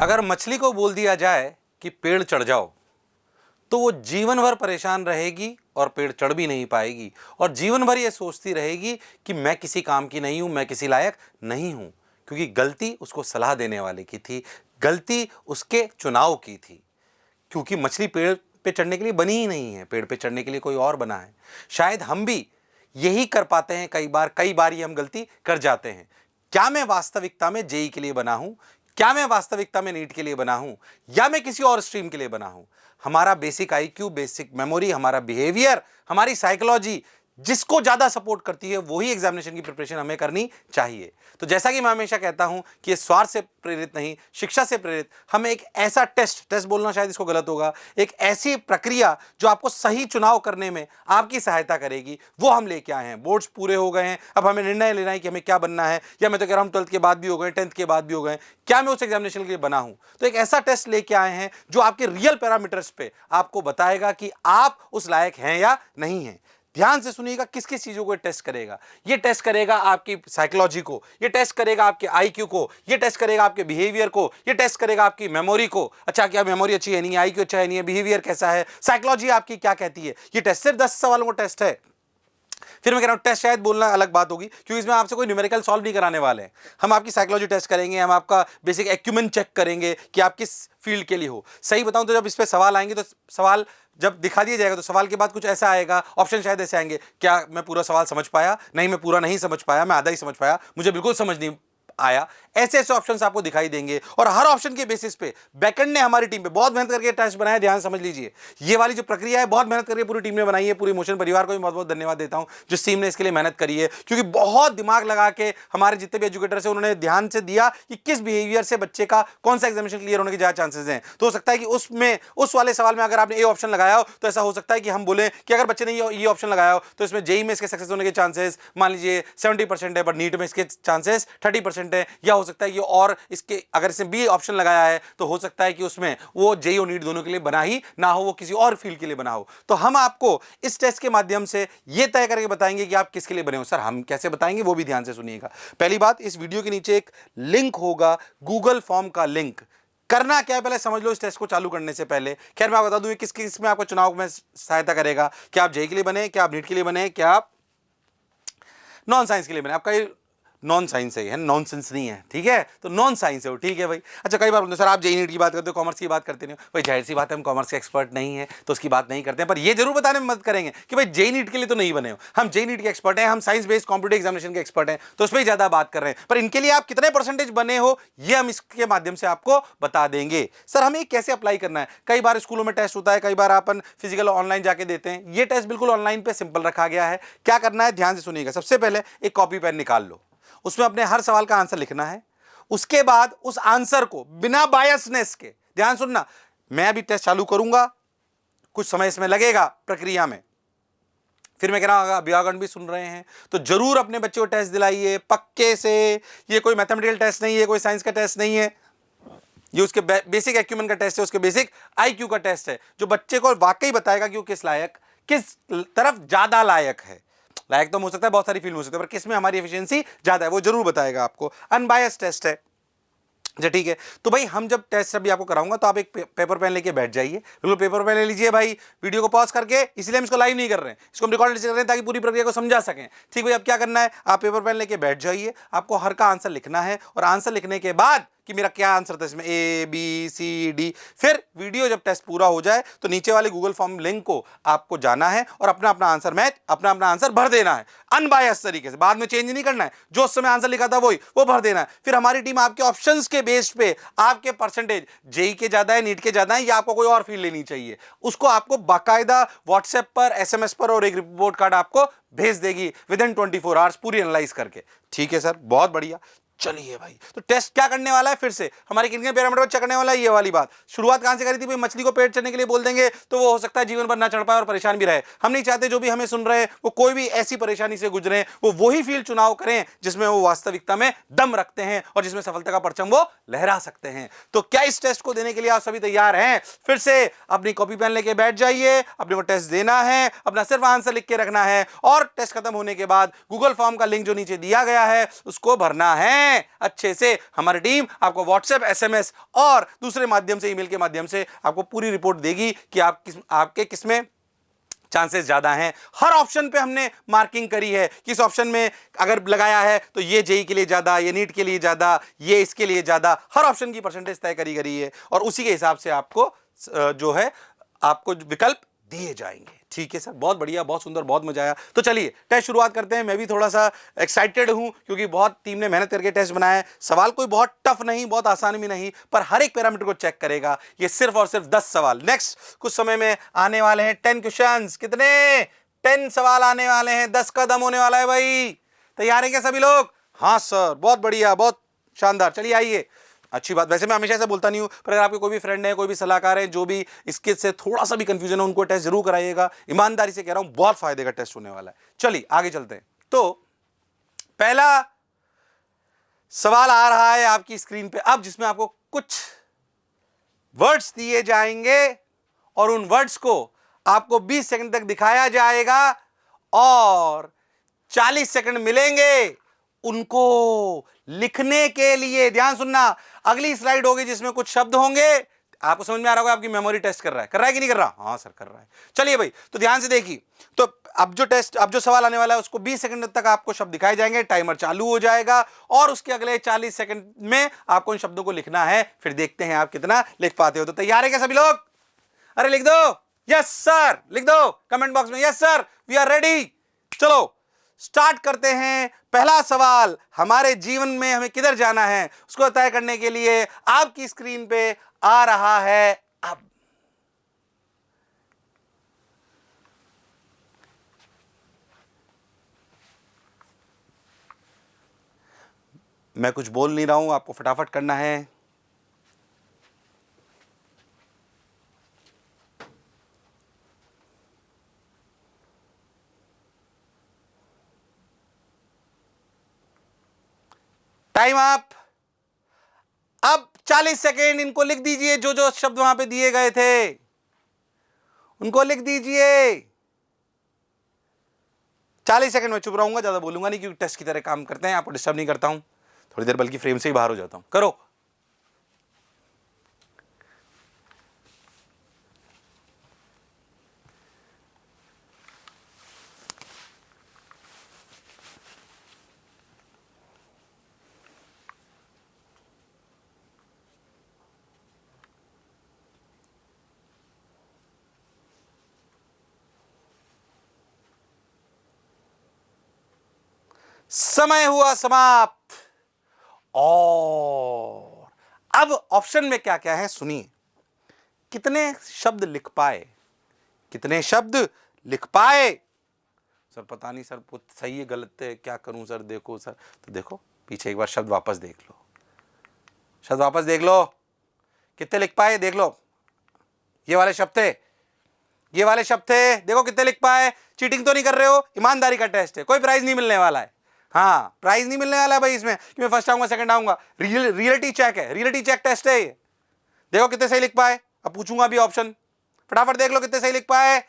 अगर मछली को बोल दिया जाए कि पेड़ चढ़ जाओ, तो वो जीवन भर परेशान रहेगी और पेड़ चढ़ भी नहीं पाएगी और जीवन भर ये सोचती रहेगी कि मैं किसी काम की नहीं हूं, मैं किसी लायक नहीं हूं, क्योंकि गलती उसको सलाह देने वाले की थी, गलती उसके चुनाव की थी। क्योंकि मछली पेड़ पे चढ़ने के लिए बनी ही नहीं है, पेड़ पे चढ़ने के लिए कोई और बना है। शायद हम भी यही कर पाते हैं, कई बार ये हम गलती कर जाते हैं। क्या मैं वास्तविकता में जेई के लिए बना हूं? क्या मैं वास्तविकता में नीट के लिए बना हूं, या मैं किसी और स्ट्रीम के लिए बना हूं? हमारा बेसिक आईक्यू, बेसिक मेमोरी, हमारा बिहेवियर, हमारी साइकोलॉजी जिसको ज्यादा सपोर्ट करती है वही एग्जामिनेशन की प्रिपरेशन हमें करनी चाहिए। तो जैसा कि मैं हमेशा कहता हूं कि ये स्वार्थ से प्रेरित नहीं, शिक्षा से प्रेरित, हमें एक ऐसा टेस्ट बोलना शायद इसको गलत होगा, एक ऐसी प्रक्रिया जो आपको सही चुनाव करने में आपकी सहायता करेगी, वो हम लेके आए हैं। बोर्ड्स पूरे हो गए हैं, अब हमें निर्णय लेना है कि हमें क्या बनना है, या मैं तो कह रहा हूं 12th के बाद भी हो गए, 10th के बाद भी हो गए, क्या मैं उस एग्जामिनेशन के लिए बना हूं? तो एक ऐसा टेस्ट लेके आए हैं जो आपके रियल पैरामीटर्स पे आपको बताएगा कि आप उस लायक हैं या नहीं हैं। ध्यान से सुनिएगा, किस किस चीजों को टेस्ट करेगा। ये टेस्ट करेगा आपकी साइकोलॉजी को, ये टेस्ट करेगा आपके आईक्यू को, ये टेस्ट करेगा आपके बिहेवियर को, ये टेस्ट करेगा आपकी मेमोरी को। अच्छा, क्या मेमोरी अच्छी है नहीं है, आईक्यू अच्छा है नहीं है, बिहेवियर कैसा है, साइकोलॉजी आपकी क्या कहती है। ये टेस्ट सिर्फ 10 सवालों का टेस्ट है। फिर मैं कह रहा हूं टेस्ट शायद बोलना अलग बात होगी, क्योंकि इसमें आपसे कोई न्यूमेरिकल सॉल्व नहीं कराने वाले हैं। हम आपकी साइकोलॉजी टेस्ट करेंगे, हम आपका बेसिक एक्यूमेंट चेक करेंगे कि आप किस फील्ड के लिए हो। सही बताऊं तो जब इस पे सवाल आएंगे, तो सवाल जब दिखा दिया जाएगा तो सवाल के बाद कुछ ऐसा आएगा, ऑप्शन शायद ऐसे आएंगे, क्या मैं पूरा सवाल समझ पाया? नहीं, मैं पूरा नहीं समझ पाया, मैं आधा ही समझ पाया, मुझे बिल्कुल समझ नहीं आया। ऐसे ऐसे ऑप्शंस आपको दिखाई देंगे और हर ऑप्शन के बेसिस पे बैकएंड ने हमारी टीम पे बहुत मेहनत करके टेस्ट बनाया। ध्यान समझ लीजिए, ये वाली जो प्रक्रिया है बहुत मेहनत करके पूरी टीम ने बनाई है। पूरी मोशन परिवार को भी बहुत बहुत धन्यवाद देता हूं जिस टीम ने इसके लिए मेहनत करी है, क्योंकि बहुत दिमाग लगा के हमारे जितने भी एजुकेटर्स हैं उन्होंने ध्यान से दिया कि किस बिहेवियर से बच्चे का कौन सा एग्जामिनेशन क्लियर होने के ज्यादा चांसेस हैं। तो हो सकता है कि उसमें उस वाले सवाल में अगर आपने ए ऑप्शन लगाया हो तो ऐसा हो सकता है कि हम बोले कि अगर बच्चे ने ये ऑप्शन लगाया हो तो इसमें जेई में इसके सक्सेस होने के चांसेस मान लीजिए 70% है, बट नीट में इसके चांसेस 30% है। या हो सकता है कि और इसके अगर इसने बी ऑप्शन लगाया है तो हो सकता है कि उसमें वो जेई और नीट दोनों के लिए बना ही ना हो, वो किसी और फील्ड के लिए बना हो। तो हम आपको इस टेस्ट के माध्यम से ये तय करके बताएंगे कि आप किसके लिए बने हो। सर हम कैसे बताएंगे वो भी ध्यान से सुनिएगा। पहली बात, इस वीडियो के नीचे एक लिंक होगा, गूगल फॉर्म का लिंक। करना क्या है पहले समझ लो इस टेस्ट को चालू करने से पहले। खैर मैं बता दूं किस किस में आपको चुनाव में सहायता करेगा। क्या आप जेई के लिए बने, क्या आप नीट के लिए बने, क्या आप नॉन साइंस के लिए बने। आपका ये नॉन साइंस है, नॉनसेंस नहीं है, ठीक है, तो नॉन साइंस है वो, ठीक है भाई। अच्छा, कई बार बोलते हैं सर आप जेई नीट की बात करते हो, कॉमर्स की बात करते नहीं हो। भाई जाहिर सी बात है हम कॉमर्स के एक्सपर्ट नहीं है तो उसकी बात नहीं करते हैं, पर ये जरूर बताने में मदद करेंगे कि भाई जेई नीट के लिए तो नहीं बने हो। हम जेई नीट के एक्सपर्ट हैं, हम साइंस बेस्ड कॉम्पिटिटिव एग्जामिनेशन के एक्सपर्ट हैं, तो उस पर ज्यादा बात कर रहे हैं। पर इनके लिए आप कितने परसेंटेज बने हो ये हम इसके माध्यम से आपको बता देंगे। सर हमें कैसे अप्लाई करना है? कई बार स्कूलों में टेस्ट होता है, कई बार अपन फिजिकल ऑनलाइन जाके देते हैं। ये टेस्ट बिल्कुल ऑनलाइन पे सिंपल रखा गया है। क्या करना है ध्यान से सुनिएगा। सबसे पहले एक कॉपी पेन निकाल लो, उसमें अपने हर सवाल का आंसर लिखना है। उसके बाद उस आंसर को बिना बायसनेस के, ध्यान सुनना, मैं अभी टेस्ट चालू करूंगा, कुछ समय इसमें लगेगा प्रक्रिया में। फिर मैं कह रहा हूं अभिभावक भी सुन रहे हैं तो जरूर अपने बच्चे को टेस्ट दिलाइए पक्के से। ये कोई मैथमेटिकल टेस्ट नहीं है, कोई साइंस का टेस्ट नहीं है, ये उसके बेसिक एक्यूमेंट का टेस्ट है, उसके बेसिक आईक्यू का टेस्ट है, जो बच्चे को वाकई बताएगा कि वो किस लायक, किस तरफ ज्यादा लायक है। लायक तो हो सकता है बहुत सारी फील्ड हो सकती है, पर किस में हमारी एफिशिएंसी ज्यादा है वो जरूर बताएगा आपको। अनबायस्ड टेस्ट है। अच्छा ठीक है, तो भाई हम जब टेस्ट अभी आपको कराऊंगा तो आप एक पेपर पेन लेके बैठ जाइए। बिल्कुल पेपर पेन ले लीजिए भाई, वीडियो को पॉज करके, इसलिए हम इसको लाइव नहीं कर रहे हैं, इसको हम रिकॉर्ड कर रहे हैं ताकि पूरी प्रक्रिया को समझा सकें। ठीक भाई, अब क्या करना है, आप पेपर पेन लेके बैठ जाइए, आपको हर का आंसर लिखना है और आंसर लिखने के बाद कि मेरा क्या आंसर था इसमें, ए बी सी डी। फिर वीडियो जब टेस्ट पूरा हो जाए तो नीचे वाले गूगल फॉर्म लिंक को आपको जाना है और अपना अपना आंसर मैच, अपना अपना आंसर भर देना है अनबायस तरीके से। बाद में चेंज नहीं करना है, जो उस समय आंसर लिखा था वो भर देना है। फिर हमारी टीम आपके ऑप्शंस के बेस पे आपके परसेंटेज जेई के ज्यादा है, नीट के ज्यादा है, या आपको कोई और फील्ड लेनी चाहिए, उसको आपको बाकायदा व्हाट्सएप पर, एसएमएस पर और एक रिपोर्ट कार्ड आपको भेज देगी विदिन 24 आवर्स पूरी एनालाइज करके। ठीक है सर, बहुत बढ़िया। चलिए भाई, तो टेस्ट क्या करने वाला है, फिर से हमारे किन पैरामीटर पर चेक करने वाला है, ये वाली बात। शुरुआत कहां से करी थी भाई, मछली को पेट चढ़ने के लिए बोल देंगे तो वो हो सकता है जीवन भर ना चढ़ पाए और परेशान भी रहे। हम नहीं चाहते जो भी हमें सुन रहे हैं वो कोई भी ऐसी परेशानी से गुजरे, वो वही फील्ड चुनाव करें जिसमें वो वास्तविकता में दम रखते हैं और जिसमें सफलता का परचम वो लहरा सकते हैं। तो क्या इस टेस्ट को देने के लिए आप सभी तैयार हैं? फिर से अपनी कॉपी पेन लेके बैठ जाइए, अपने को टेस्ट देना है, अपना सिर्फ आंसर लिख के रखना है और टेस्ट खत्म होने के बाद गूगल फॉर्म का लिंक जो नीचे दिया गया है उसको भरना है। हैं अच्छे से, हमारी टीम आपको व्हाट्सएप, एसएमएस और दूसरे माध्यम से, ईमेल के माध्यम से आपको पूरी रिपोर्ट देगी कि आपके किसमें चांसेस ज्यादा हैं। हर ऑप्शन पे हमने मार्किंग करी है, किस ऑप्शन में अगर लगाया है तो ये जेई के लिए ज्यादा, ये नीट के लिए ज्यादा, ये इसके लिए ज्यादा, हर ऑप्शन की परसेंटेज तय करी गई है और उसी के हिसाब से आपको जो है आपको विकल्प दिए जाएंगे। ठीक है सर, बहुत बढ़िया, बहुत सुंदर, बहुत मजा आया। तो चलिए टेस्ट शुरुआत करते हैं। मैं भी थोड़ा सा एक्साइटेड हूं क्योंकि बहुत टीम ने मेहनत करके टेस्ट बनाया है। सवाल कोई बहुत टफ नहीं, बहुत आसान भी नहीं, पर हर एक पैरामीटर को चेक करेगा। ये सिर्फ और सिर्फ 10 सवाल नेक्स्ट कुछ समय में आने वाले हैं। 10 क्वेश्चंस, कितने 10 सवाल आने वाले हैं, 10 का दम होने वाला है भाई। तैयार हैं क्या सभी लोग? हाँ सर, बहुत बढ़िया, बहुत शानदार। चलिए आइए। अच्छी बात, वैसे मैं हमेशा ऐसा बोलता नहीं हूं, पर अगर आपके कोई भी फ्रेंड है, कोई भी सलाहकार है, जो भी इसके से थोड़ा सा भी कंफ्यूजन है, उनको टेस्ट जरूर कराइएगा। ईमानदारी से कह रहा हूं, बहुत फायदे का टेस्ट होने वाला है। चलिए आगे चलते हैं। तो पहला सवाल आ रहा है आपकी स्क्रीन पे अब, जिसमें आपको कुछ वर्ड्स दिए जाएंगे और उन वर्ड्स को आपको 20 सेकंड तक दिखाया जाएगा और 40 सेकंड मिलेंगे उनको लिखने के लिए। ध्यान सुनना, अगली स्लाइड होगी जिसमें कुछ शब्द होंगे। आपको समझ में आ रहा होगा, आपकी मेमोरी टेस्ट कर रहा है कि नहीं कर रहा? हाँ सर कर रहा है। चलिए भाई, तो ध्यान से देखिए। तो अब जो सवाल आने वाला है उसको 20 सेकंड तक आपको शब्द दिखाए जाएंगे, टाइमर चालू हो जाएगा और उसके अगले 40 सेकंड में आपको उन शब्दों को लिखना है। फिर देखते हैं आप कितना लिख पाते हो। तो तैयार है क्या सभी लोग? अरे लिख दो, यस सर, लिख दो कमेंट बॉक्स में, yes sir we are ready. चलो स्टार्ट करते हैं। पहला सवाल, हमारे जीवन में हमें किधर जाना है उसको तय करने के लिए आपकी स्क्रीन पे आ रहा है अब। मैं कुछ बोल नहीं रहा हूं, आपको फटाफट करना है। Time up. अब 40 सेकेंड, इनको लिख दीजिए। जो जो शब्द वहां पे दिए गए थे उनको लिख दीजिए। 40 सेकंड में चुप रहूंगा, ज्यादा बोलूंगा नहीं क्योंकि टेस्ट की तरह काम करते हैं, आपको डिस्टर्ब नहीं करता हूं थोड़ी देर, बल्कि फ्रेम से ही बाहर हो जाता हूं। करो। समय हुआ समाप्त। और अब ऑप्शन में क्या क्या है सुनिए। कितने शब्द लिख पाए, कितने शब्द लिख पाए? सर पता नहीं सर, सही है गलत है, क्या करूं सर? देखो सर, तो देखो पीछे एक बार शब्द वापस देख लो, शब्द वापस देख लो, कितने लिख पाए देख लो। ये वाले शब्द थे, ये वाले शब्द थे, देखो कितने लिख पाए। चीटिंग तो नहीं कर रहे हो, ईमानदारी का टेस्ट है, कोई प्राइज नहीं मिलने वाला है। हाँ प्राइज नहीं मिलने वाला है भाई इसमें कि मैं फर्स्ट आऊंगा सेकंड आऊंगा। रियलिटी चेक है, रियलिटी चेक टेस्ट है ये। देखो कितने सही लिख पाए। अब पूछूंगा भी ऑप्शन, फटाफट देख लो कितने सही लिख पाए,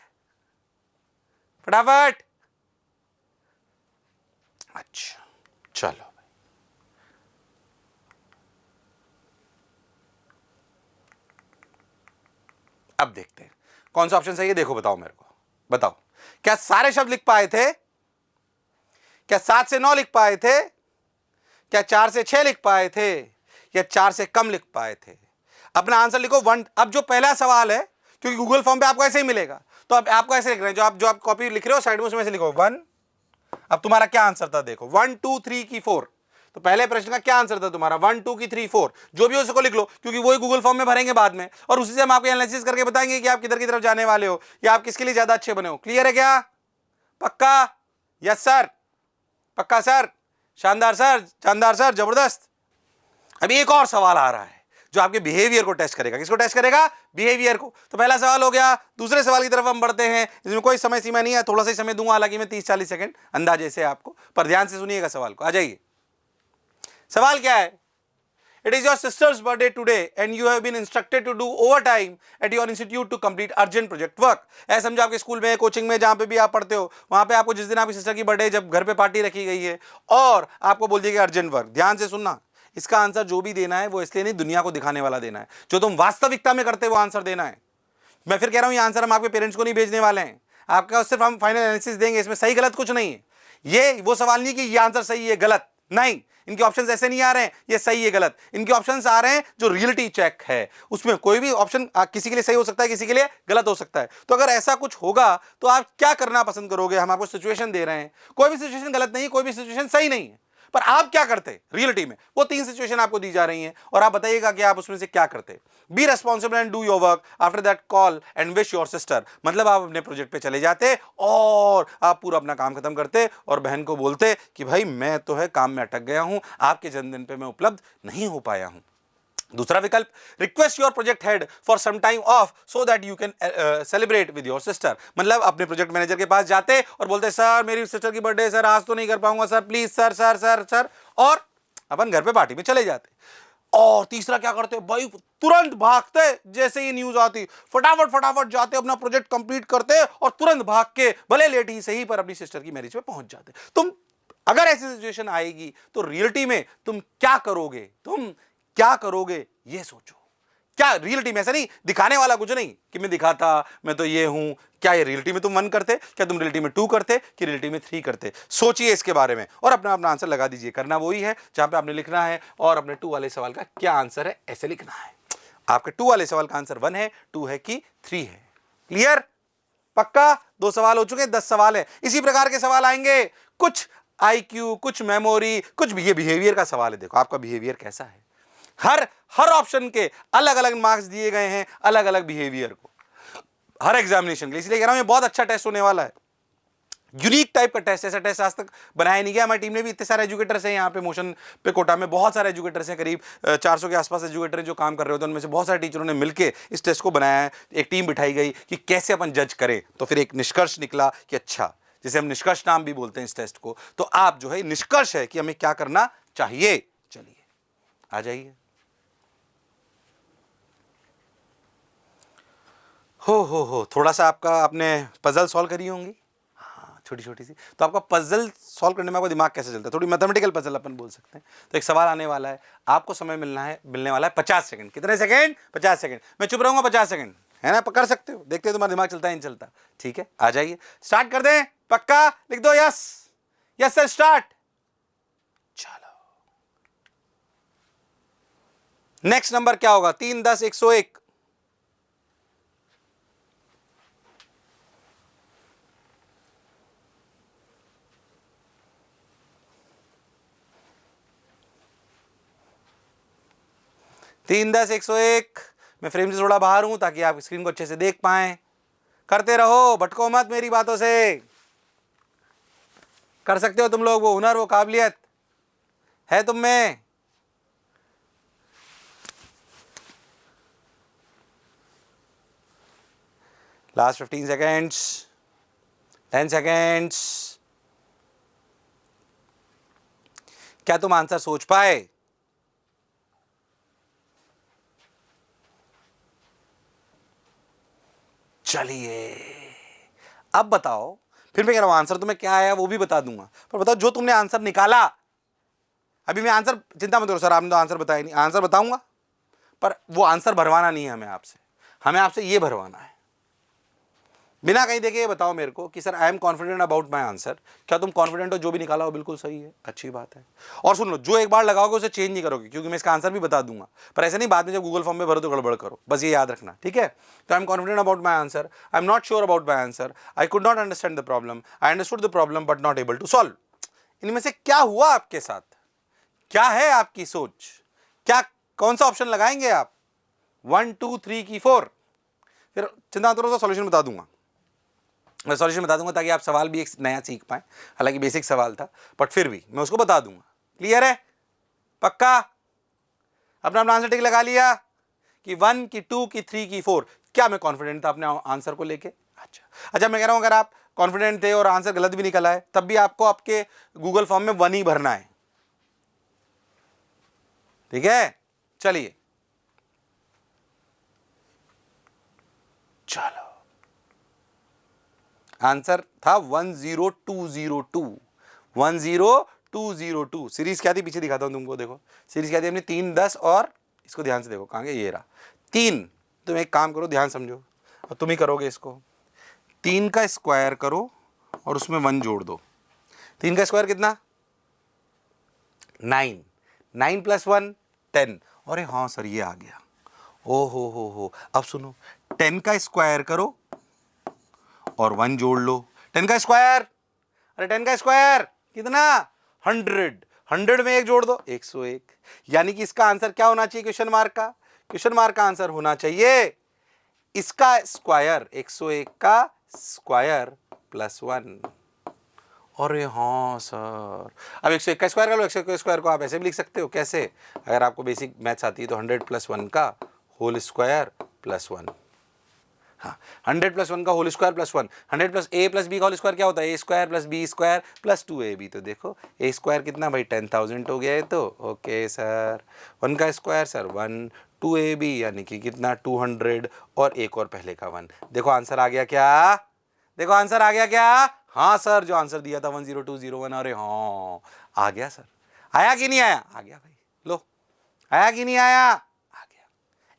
फटाफट। अच्छा चलो, अब देखते हैं कौन सा ऑप्शन सही है। देखो बताओ मेरे को, बताओ क्या सारे शब्द लिख पाए थे? क्या 7 से 9 लिख पाए थे? क्या 4 से 6 लिख पाए थे? या 4 से कम लिख पाए थे? अपना आंसर लिखो 1। अब जो पहला सवाल है, क्योंकि गूगल फॉर्म पे आपको ऐसे ही मिलेगा, तो अब आपको ऐसे लिख रहे हैं, जो आप कॉपी लिख रहे हो साइड में उसमें से लिखो 1। अब तुम्हारा क्या आंसर था देखो, 1 2 3 की 4। तो पहले प्रश्न का क्या आंसर था तुम्हारा? 1 2 की 3 4, जो भी हो उसको लिख लो, क्योंकि वही गूगल फॉर्म में भरेंगे बाद में और उसी से हम आपको एनालिसिस करके बताएंगे कि आप किधर की तरफ जाने वाले हो या आप किसके लिए ज्यादा अच्छे बने हो। क्लियर है क्या? पक्का? यस सर, पक्का सर, शानदार सर, शानदार सर, जबरदस्त। अभी एक और सवाल आ रहा है जो आपके बिहेवियर को टेस्ट करेगा। किसको टेस्ट करेगा? बिहेवियर को। तो पहला सवाल हो गया, दूसरे सवाल की तरफ हम बढ़ते हैं। इसमें कोई समय सीमा नहीं है, थोड़ा सा समय दूंगा, हालांकि मैं 30-40 सेकंड अंदाजे से आपको, पर ध्यान से सुनिएगा सवाल को। आ जाइए, सवाल क्या है? It is your sister's birthday today and you have been instructed to do overtime at your institute to complete urgent project work. ऐसा समझो आपके स्कूल में, कोचिंग में, जहां पे भी आप पढ़ते हो, वहां पे आपको जिस दिन आपकी सिस्टर की बर्थडे, जब घर पे पार्टी रखी गई है और आपको बोल दिया गया अर्जेंट वर्क, ध्यान से सुनना, इसका आंसर जो भी देना है वो इसलिए नहीं दुनिया को दिखाने वाला देना है, जो तुम वास्तविकता में करते हो वो आंसर देना है। मैं फिर कह रहा हूं, ये आंसर हम आपके पेरेंट्स को नहीं भेजने वाले हैं, आपका सिर्फ हम फाइनल एनालिसिस देंगे, इसमें सही गलत कुछ नहीं है। ये वो सवाल नहीं कि ये आंसर सही है गलत, नहीं, इनके ऑप्शंस ऐसे नहीं आ रहे हैं ये सही है गलत, इनके ऑप्शंस आ रहे हैं जो रियलिटी चेक है, उसमें कोई भी ऑप्शन किसी के लिए सही हो सकता है, किसी के लिए गलत हो सकता है। तो अगर ऐसा कुछ होगा तो आप क्या करना पसंद करोगे? हम आपको सिचुएशन दे रहे हैं, कोई भी सिचुएशन गलत नहीं है, कोई भी सिचुएशन सही नहीं है, पर आप क्या करते रियलिटी में? वो 3 सिचुएशन आपको दी जा रही हैं और आप बताइएगा कि आप उसमें से क्या करते। B responsible and do your work after that call and wish your sister, मतलब आप अपने प्रोजेक्ट पे चले जाते और आप पूरा अपना काम खत्म करते और बहन को बोलते कि भाई मैं तो है काम में अटक गया हूं, आपके जन्मदिन पे मैं उपलब्ध नहीं हो पाया हूं। दूसरा विकल्प, request your project head for some time off so that you can celebrate with your sister, मतलब अपने प्रोजेक्ट मैनेजर के पास जाते और बोलते सर मेरी सिस्टर की बर्थडे सर, आज तो नहीं कर पाऊंगा sir, please sir sir sir sir, और अपन घर पे पार्टी में चले जाते। और तीसरा क्या करते भाई, तुरंत भागते, जैसे ही न्यूज आती फटाफट फटाफट जाते, अपना प्रोजेक्ट कंप्लीट करते और तुरंत भाग के भले लेट ही सही पर अपनी सिस्टर की मैरिज पे पहुंच जाते। तुम अगर ऐसी सिचुएशन आएगी तो रियलिटी में तुम क्या करोगे? तुम क्या करोगे ये सोचो। क्या रियलिटी में, ऐसा नहीं दिखाने वाला कुछ नहीं कि मैं दिखाता मैं तो ये हूं, क्या ये रियलिटी में तुम 1 करते, क्या तुम रियलिटी में 2 करते, कि रियलिटी में 3 करते? सोचिए इसके बारे में और अपना अपना आंसर लगा दीजिए। करना वही है जहां पे आपने लिखना है और अपने 2 वाले सवाल का क्या आंसर है ऐसे लिखना है। आपके 2 वाले सवाल का आंसर 1 है, 2 है कि 3 है। क्लियर? पक्का? 2 सवाल हो चुके, 10 सवाल है। इसी प्रकार के सवाल आएंगे, कुछ IQ, कुछ मेमोरी, कुछ ये बिहेवियर का सवाल है। देखो आपका बिहेवियर कैसा है, हर ऑप्शन के अलग अलग मार्क्स दिए गए हैं, अलग अलग बिहेवियर को हर एग्जामिनेशन के लिए। इसलिए कह रहा हूं ये बहुत अच्छा टेस्ट होने वाला है, यूनिक टाइप का टेस्ट। ऐसा टेस्ट आज तक बनाया नहीं गया। हमारी टीम ने भी, इतने सारे एजुकेटर्स हैं यहाँ पे मोशन पे कोटा में, बहुत सारे एजुकेटर्स हैं, करीब 400 के आसपास एजुकेटर जो काम कर रहे होते हैं, उनमें से बहुत सारे टीचरों ने मिलकर इस टेस्ट को बनाया है। एक टीम बिठाई गई कि कैसे अपन जज करें, तो फिर एक निष्कर्ष निकला कि अच्छा, जिसे हम निष्कर्ष नाम भी बोलते हैं इस टेस्ट को, तो आप जो है निष्कर्ष है कि हमें क्या करना चाहिए। चलिए आ जाइए। हो थोड़ा सा आपका आपने पजल सॉल्व करी होंगी, हाँ छोटी छोटी सी। तो आपका पजल सॉल्व करने में आपका दिमाग कैसे चलता है? थोड़ी मैथमेटिकल पजल अपन बोल सकते हैं। तो एक सवाल आने वाला है, आपको समय मिलने वाला है 50 सेकंड। कितने सेकंड? 50 सेकंड। मैं चुप रहूंगा 50 सेकंड, है ना? पकड़ सकते हो, देखते हो तुम्हारा दिमाग चलता है नहीं चलता। ठीक है, आ जाइए, स्टार्ट कर दें। पक्का? लिख दो यस, यस सर, स्टार्ट। चलो, नेक्स्ट नंबर क्या होगा? 3, 10, 101। तीन 10 101। मैं फ्रेम से थोड़ा बाहर हूं ताकि आप स्क्रीन को अच्छे से देख पाएं। करते रहो, भटको मत मेरी बातों से। कर सकते हो तुम लोग, वो हुनर, वो काबिलियत है तुम में। Last 15 seconds, 10 seconds. क्या तुम आंसर सोच पाए? चलिए अब बताओ, फिर मैं कह रहा हूं आंसर तुम्हें क्या आया वो भी बता दूंगा, पर बताओ जो तुमने आंसर निकाला। अभी मैं आंसर, चिंता मत करो सर आपने तो आंसर बताया नहीं, आंसर बताऊंगा, पर वो आंसर भरवाना नहीं है हमें आपसे ये भरवाना है। बिना कहीं देखे ये बताओ मेरे को कि sir I am confident about my answer. क्या तुम कॉन्फिडेंट हो? जो भी निकाला हो बिल्कुल सही है, अच्छी बात है। और सुन लो, जो एक बार लगाओगे उसे चेंज नहीं करोगे, क्योंकि मैं इसका आंसर भी बता दूंगा, पर ऐसे नहीं बाद में जब गूगल फॉर्म में भरो तो गड़बड़ करो, बस ये याद रखना, ठीक है? तो I am confident about my answer, I am not sure about my answer, I could not understand the problem, I understood the problem but not able to solve. इनमें से क्या हुआ आपके साथ? क्या है आपकी सोच? क्या, कौन सा ऑप्शन लगाएंगे आप? 1 2 3 की 4? फिर चिंता मत करो, सॉल्यूशन बता दूंगा, मैं सॉल्यूशन बता दूंगा ताकि आप सवाल भी एक नया सीख पाएं। हालांकि बेसिक सवाल था, बट फिर भी मैं उसको बता दूंगा। क्लियर है? पक्का? अपना अपना आंसर टिक लगा लिया कि 1 की 2 की 3 की 4? क्या मैं कॉन्फिडेंट था अपने आंसर को लेके? अच्छा मैं कह रहा हूं अगर आप कॉन्फिडेंट थे और आंसर गलत भी निकला है, तब भी आपको आपके गूगल फॉर्म में 1 ही भरना है, ठीक है? चलिए, चलो, आंसर था 10202, 10202। सीरीज क्या थी पीछे दिखाता हूं तुमको, देखो सीरीज क्या थी अपनी 3 10 और इसको ध्यान से देखो कहां गया, ये रहा 3। तुम एक काम करो, ध्यान समझो और तुम ही करोगे इसको। 3 का स्क्वायर करो और उसमें 1 जोड़ दो। 3 का स्क्वायर कितना, 9, 9 + 1 10। अरे हाँ सर ये आ गया, ओ हो। अब सुनो, 10 का स्क्वायर करो और 1 जोड़ लो। 10 का स्क्वायर, अरे 10 का स्क्वायर कितना, 100, 100 में 1 जोड़ दो, 101। यानी कि इसका आंसर क्या होना चाहिए, क्वेश्चन मार्क का, क्वेश्चन मार्क का आंसर होना चाहिए इसका स्क्वायर, 101 का स्क्वायर +1। अरे हाँ सर, अब 101 का स्क्वायर कर लो। 101 का स्क्वायर को आप ऐसे भी लिख सकते हो, कैसे, अगर आपको बेसिक मैथ्स आती है तो 100 + 1 का होल स्क्वायर +1। हाँ, 100 + 1 का होल स्क्वायर +1। 100 + a + b का होल स्क्वायर क्या होता है, a² + b² + 2ab। तो देखो a स्क्वायर कितना भाई 10,000 हो गया है, तो ओके सर। 1 का स्क्वायर सर 1, 2ab यानी कि कितना 200 और एक और पहले का 1। देखो आंसर आ गया क्या, देखो आंसर आ गया क्या, हाँ सर जो आंसर दिया था 10201। अरे हाँ आ गया सर, आया कि नहीं आया, आ गया भाई, लो आया कि नहीं आया, आ गया।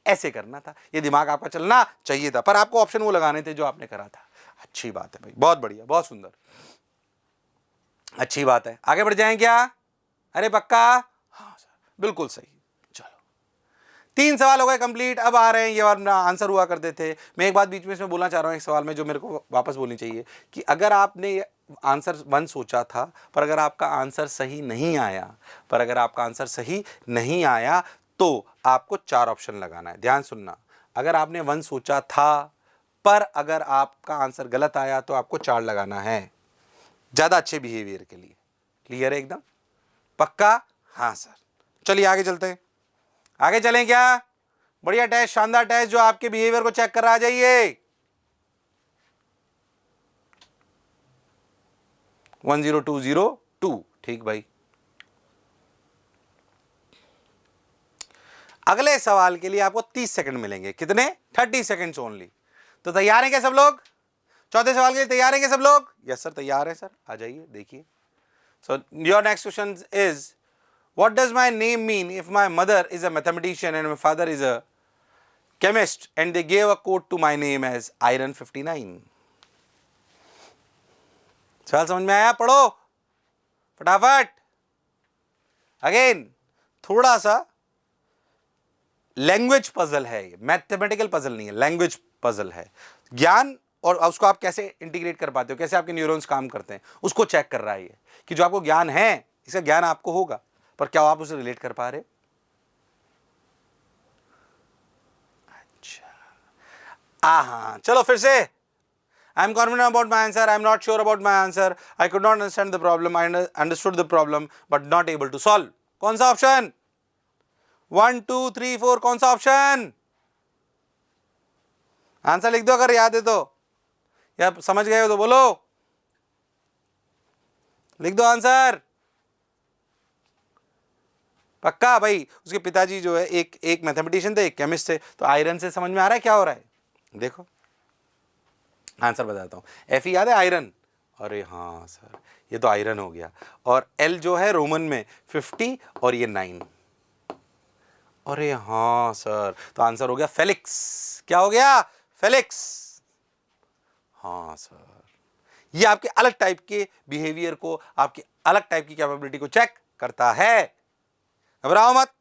ऐसे करना था, ये दिमाग आपका चलना चाहिए था, पर आपको ऑप्शन वो लगाने थे जो आपने करा था। अच्छी बात है भाई, बहुत बढ़िया, बहुत सुंदर, अच्छी बात है। आगे बढ़ जाएं क्या, अरे पक्का, हाँ सर बिल्कुल सही। 3 सवाल हो गए कंप्लीट। अब आ रहे हैं ये वाला आंसर हुआ करते थे। मैं एक बात बीच में इसमें बोलना चाह रहा हूँ एक सवाल में जो मेरे को वापस बोलनी चाहिए, कि अगर आपने आंसर 1 सोचा था पर अगर आपका आंसर सही नहीं आया, पर अगर आपका आंसर सही नहीं आया तो आपको 4 ऑप्शन लगाना है। ध्यान सुनना, अगर आपने 1 सोचा था पर अगर आपका आंसर गलत आया तो आपको 4 लगाना है, ज़्यादा अच्छे बिहेवियर के लिए। क्लियर है एकदम, पक्का, हाँ सर। चलिए आगे चलते हैं, आगे चलें क्या, बढ़िया टेस्ट, शानदार टेस्ट जो आपके बिहेवियर को चेक कर रहा है। जाइए 10202, ठीक भाई। अगले सवाल के लिए आपको 30 सेकंड मिलेंगे, कितने, 30 सेकंड्स ओनली। तो तैयार हैं क्या सब लोग, चौथे सवाल के लिए तैयार हैं क्या सब लोग, यस सर तैयार है सर, आ जाइए देखिए। So your next question is, what does my name mean if my mother is a mathematician and my father is a chemist and they gave a code to my name as iron 59? सवाल समझ में आया, पढ़ो फटाफट। Again थोड़ा सा language puzzle है ये, मैथमेटिकल पजल नहीं है, लैंग्वेज पजल है। ज्ञान और उसको आप कैसे इंटीग्रेट कर पाते हो, कैसे आपके न्यूरॉन्स काम करते हैं उसको चेक कर रहा है ये, कि जो आपको ज्ञान है इसका ज्ञान आपको होगा पर क्या आप उसे रिलेट कर पा रहे हो। अच्छा, हाँ चलो फिर से, I am confident about my answer, I am not sure about my answer, I could not understand the problem, I understood the problem but not able to solve. कौन सा ऑप्शन, 1 2 3 4, कौन सा ऑप्शन, आंसर लिख दो अगर याद है तो, या समझ गए हो तो बोलो, लिख दो आंसर पक्का भाई। उसके पिताजी जो है एक मैथमेटिशियन थे, एक केमिस्ट थे, तो आयरन से समझ में आ रहा है क्या हो रहा है, देखो आंसर बताता हूं। एफ याद है आयरन, अरे हाँ सर ये तो आयरन हो गया, और एल जो है रोमन में 50 और ये 9, अरे हाँ सर तो आंसर हो गया फेलिक्स। क्या हो गया, फेलिक्स, हाँ सर। ये आपके अलग टाइप के बिहेवियर को, आपकी अलग टाइप की कैपेबिलिटी को चेक करता है। घबराओ मत,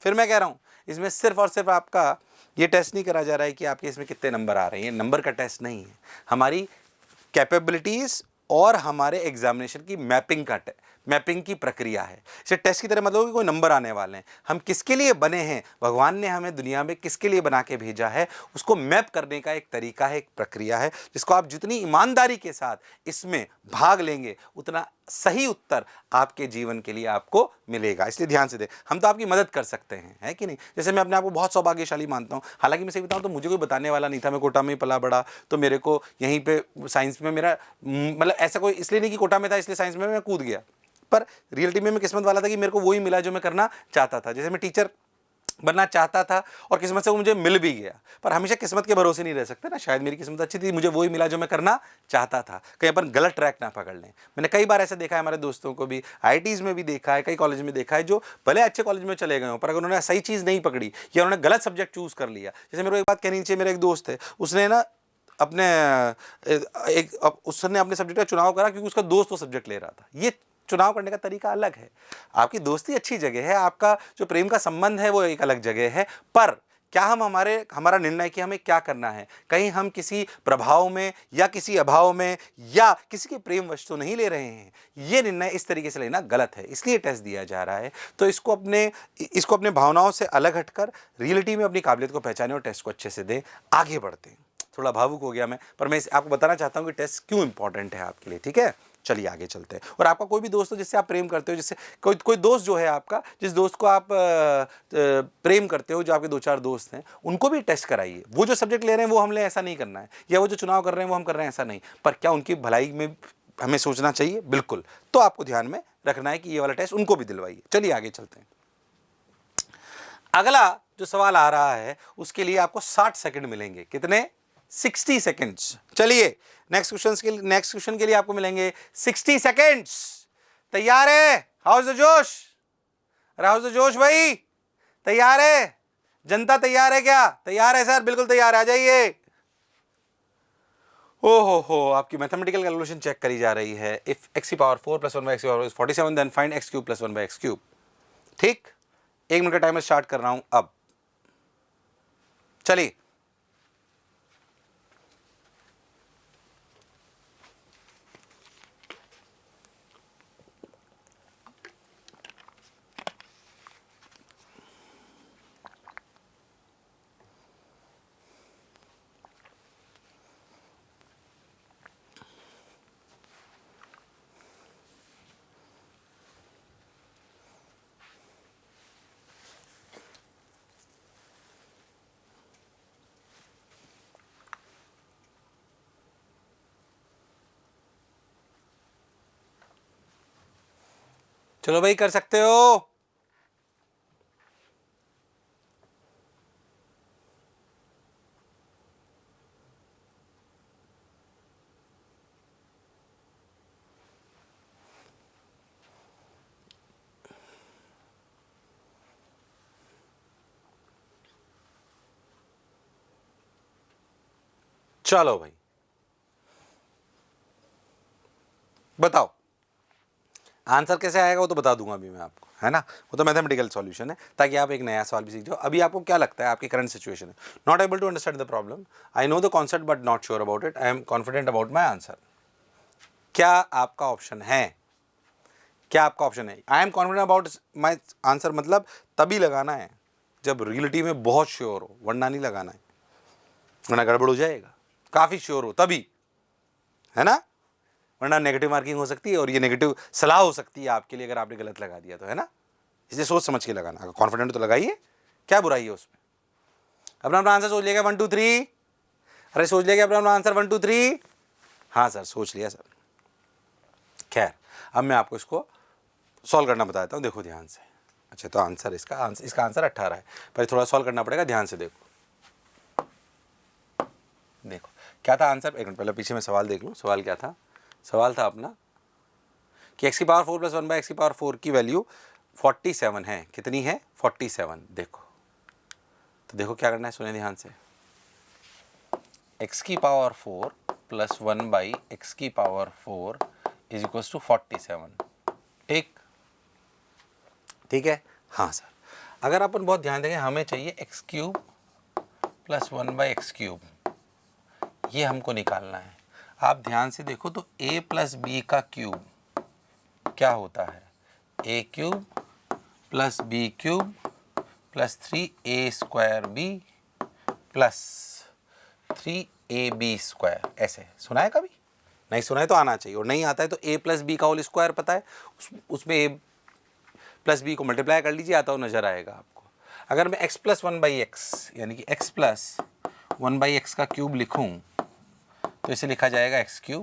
फिर मैं कह रहा हूं इसमें सिर्फ और सिर्फ आपका ये टेस्ट नहीं करा जा रहा है कि आपके इसमें कितने नंबर आ रहे हैं, ये नंबर का टेस्ट नहीं है, हमारी कैपेबिलिटीज और हमारे एग्जामिनेशन की मैपिंग की प्रक्रिया है। इसे टेस्ट की तरह मतलब कि कोई नंबर आने वाले हैं, हम किसके लिए बने हैं, भगवान ने हमें दुनिया में किसके लिए बना के भेजा है, उसको मैप करने का एक तरीका है, एक प्रक्रिया है, जिसको आप जितनी ईमानदारी के साथ इसमें भाग लेंगे उतना सही उत्तर आपके जीवन के लिए आपको मिलेगा। इसलिए ध्यान से दे, हम तो आपकी मदद कर सकते हैं, है कि नहीं। जैसे मैं अपने आप को बहुत सौभाग्यशाली मानता हूँ, हालांकि मैं सही बताऊँ तो मुझे कोई बताने वाला नहीं था, मैं कोटा में ही पला बड़ा, तो मेरे को यहीं पे साइंस में मेरा मतलब ऐसा कोई इसलिए नहीं कि कोटा में था इसलिए साइंस में मैं कूद गया, पर रियलिटी में मैं किस्मत वाला था कि मेरे को वही मिला जो मैं करना चाहता था। जैसे मैं टीचर बनना चाहता था और किस्मत से वो मुझे मिल भी गया, पर हमेशा किस्मत के भरोसे नहीं रह सकते ना। शायद मेरी किस्मत अच्छी थी, मुझे वही मिला जो मैं करना चाहता था। कहीं अपन गलत ट्रैक ना पकड़ लें। मैंने कई बार ऐसा देखा है, हमारे दोस्तों को भी आईआईटीज़ में भी देखा है, कई कॉलेज में देखा है, जो भले अच्छे कॉलेज में चले गए हों, पर अगर उन्होंने सही चीज़ नहीं पकड़ी या उन्होंने गलत सब्जेक्ट चूज़ कर लिया। जैसे मेरे को एक बात कहनी चाहिए, मेरा एक दोस्त है, उसने ना अपने उसने अपने सब्जेक्ट का चुनाव करा क्योंकि उसका दोस्त वो सब्जेक्ट ले रहा था। ये चुनाव करने का तरीका अलग है। आपकी दोस्ती अच्छी जगह है, आपका जो प्रेम का संबंध है वो एक अलग जगह है, पर क्या हम हमारा निर्णय कि हमें क्या करना है, कहीं हम किसी प्रभाव में या किसी अभाव में या किसी के प्रेम वश तो नहीं ले रहे हैं। ये निर्णय इस तरीके से लेना गलत है, इसलिए टेस्ट दिया जा रहा है। तो इसको अपने भावनाओं से अलग हटकर रियलिटी में अपनी काबिलियत को पहचानें और टेस्ट को अच्छे से दें। आगे बढ़ते हैं। थोड़ा भावुक हो गया मैं, पर मैं आपको बताना चाहता हूँ कि टेस्ट क्यों इंपॉर्टेंट है आपके लिए। ठीक है, चलिए आगे चलते हैं। और आपका कोई भी दोस्त हो जिससे आप प्रेम करते हो, जिससे कोई दोस्त जो है आपका, जिस दोस्त को आप प्रेम करते हो, जो आपके 2-4 दोस्त हैं, उनको भी टेस्ट कराइए। वो जो सब्जेक्ट ले रहे हैं वो हम ले, ऐसा नहीं करना है, या वो जो चुनाव कर रहे हैं वो हम कर रहे हैं, ऐसा नहीं। पर क्या उनकी भलाई में हमें सोचना चाहिए? बिल्कुल। तो आपको ध्यान में रखना है कि ये वाला टेस्ट उनको भी दिलवाइए। चलिए आगे चलते हैं। अगला जो सवाल आ रहा है उसके लिए आपको 60 सेकंड मिलेंगे। कितने? 60 सेकंड्स। चलिए नेक्स्ट क्वेश्चन के लिए आपको मिलेंगे 60 सेकंड्स। तैयार है? हाउस द जोश? हाउस द जोश भाई? तैयार है? जनता तैयार है क्या? तैयार है सर, बिल्कुल तैयार है, आ जाइए। हो आपकी मैथमेटिकल कैलकुलेशन चेक करी जा रही है। इफ x की पावर 4 + 1 by x की power 47 then find x³ + 1 by x³। ठीक, 1 मिनट का टाइमर स्टार्ट कर रहा हूं अब। चलिए चलो भाई, कर सकते हो। चलो भाई बताओ आंसर कैसे आएगा, वो तो बता दूंगा अभी मैं आपको, है ना। वो तो मैथमेटिकल सॉल्यूशन है, ताकि आप एक नया सवाल भी सीख जाओ। अभी आपको क्या लगता है आपकी करंट सिचुएशन है? Not able to understand the problem, I know the concept but not sure about it, I am confident about my answer. क्या आपका ऑप्शन है? क्या आपका ऑप्शन है? I am confident about my answer मतलब तभी लगाना है जब रियलिटी में बहुत श्योर हो, वरना नहीं लगाना है, वरना गड़बड़ हो जाएगा। काफ़ी श्योर हो तभी, है ना, वरना नेगेटिव मार्किंग हो सकती है और ये नेगेटिव सलाह हो सकती है आपके लिए अगर आपने गलत लगा दिया तो, है ना। इसलिए सोच समझ के लगाना। अगर कॉन्फिडेंट तो लगाइए, क्या बुराई है उसमें। अपना अपना आंसर सोच लिएगा 1 2 3? अरे सोच लिया अपना अपना आंसर 1 2 3? हाँ सर, सोच लिया सर। खैर, अब मैं आपको इसको सॉल्व करना बताता हूँ, देखो ध्यान से। अच्छा, तो आंसर इसका आंसर 18 है, पर थोड़ा सॉल्व करना पड़ेगा, ध्यान से देखो। देखो क्या था आंसर, एक मिनट पहले पीछे में सवाल देख लूँ। सवाल क्या था? सवाल था अपना कि x की पावर 4 + 1 by x की पावर 4 की वैल्यू 47 है। कितनी है? 47। देखो तो देखो क्या करना है, सुने ध्यान से। x की पावर 4 + 1 by x की पावर 4 = 47। ठीक है। हाँ सर, अगर अपन बहुत ध्यान देंगे, हमें चाहिए x³ + 1 by x³, ये हमको निकालना है। आप ध्यान से देखो तो a + b का क्यूब क्या होता है? a³ + b³ + 3a² b + 3ab²। ऐसे सुना है कभी? नहीं सुना है तो आना चाहिए, और नहीं आता है तो a + b का होल स्क्वायर पता है, उसमें a + b को मल्टीप्लाई कर लीजिए, आता हो नजर आएगा आपको। अगर मैं x + 1 by x यानी कि x + 1 by x का क्यूब लिखूं तो इसे लिखा जाएगा x³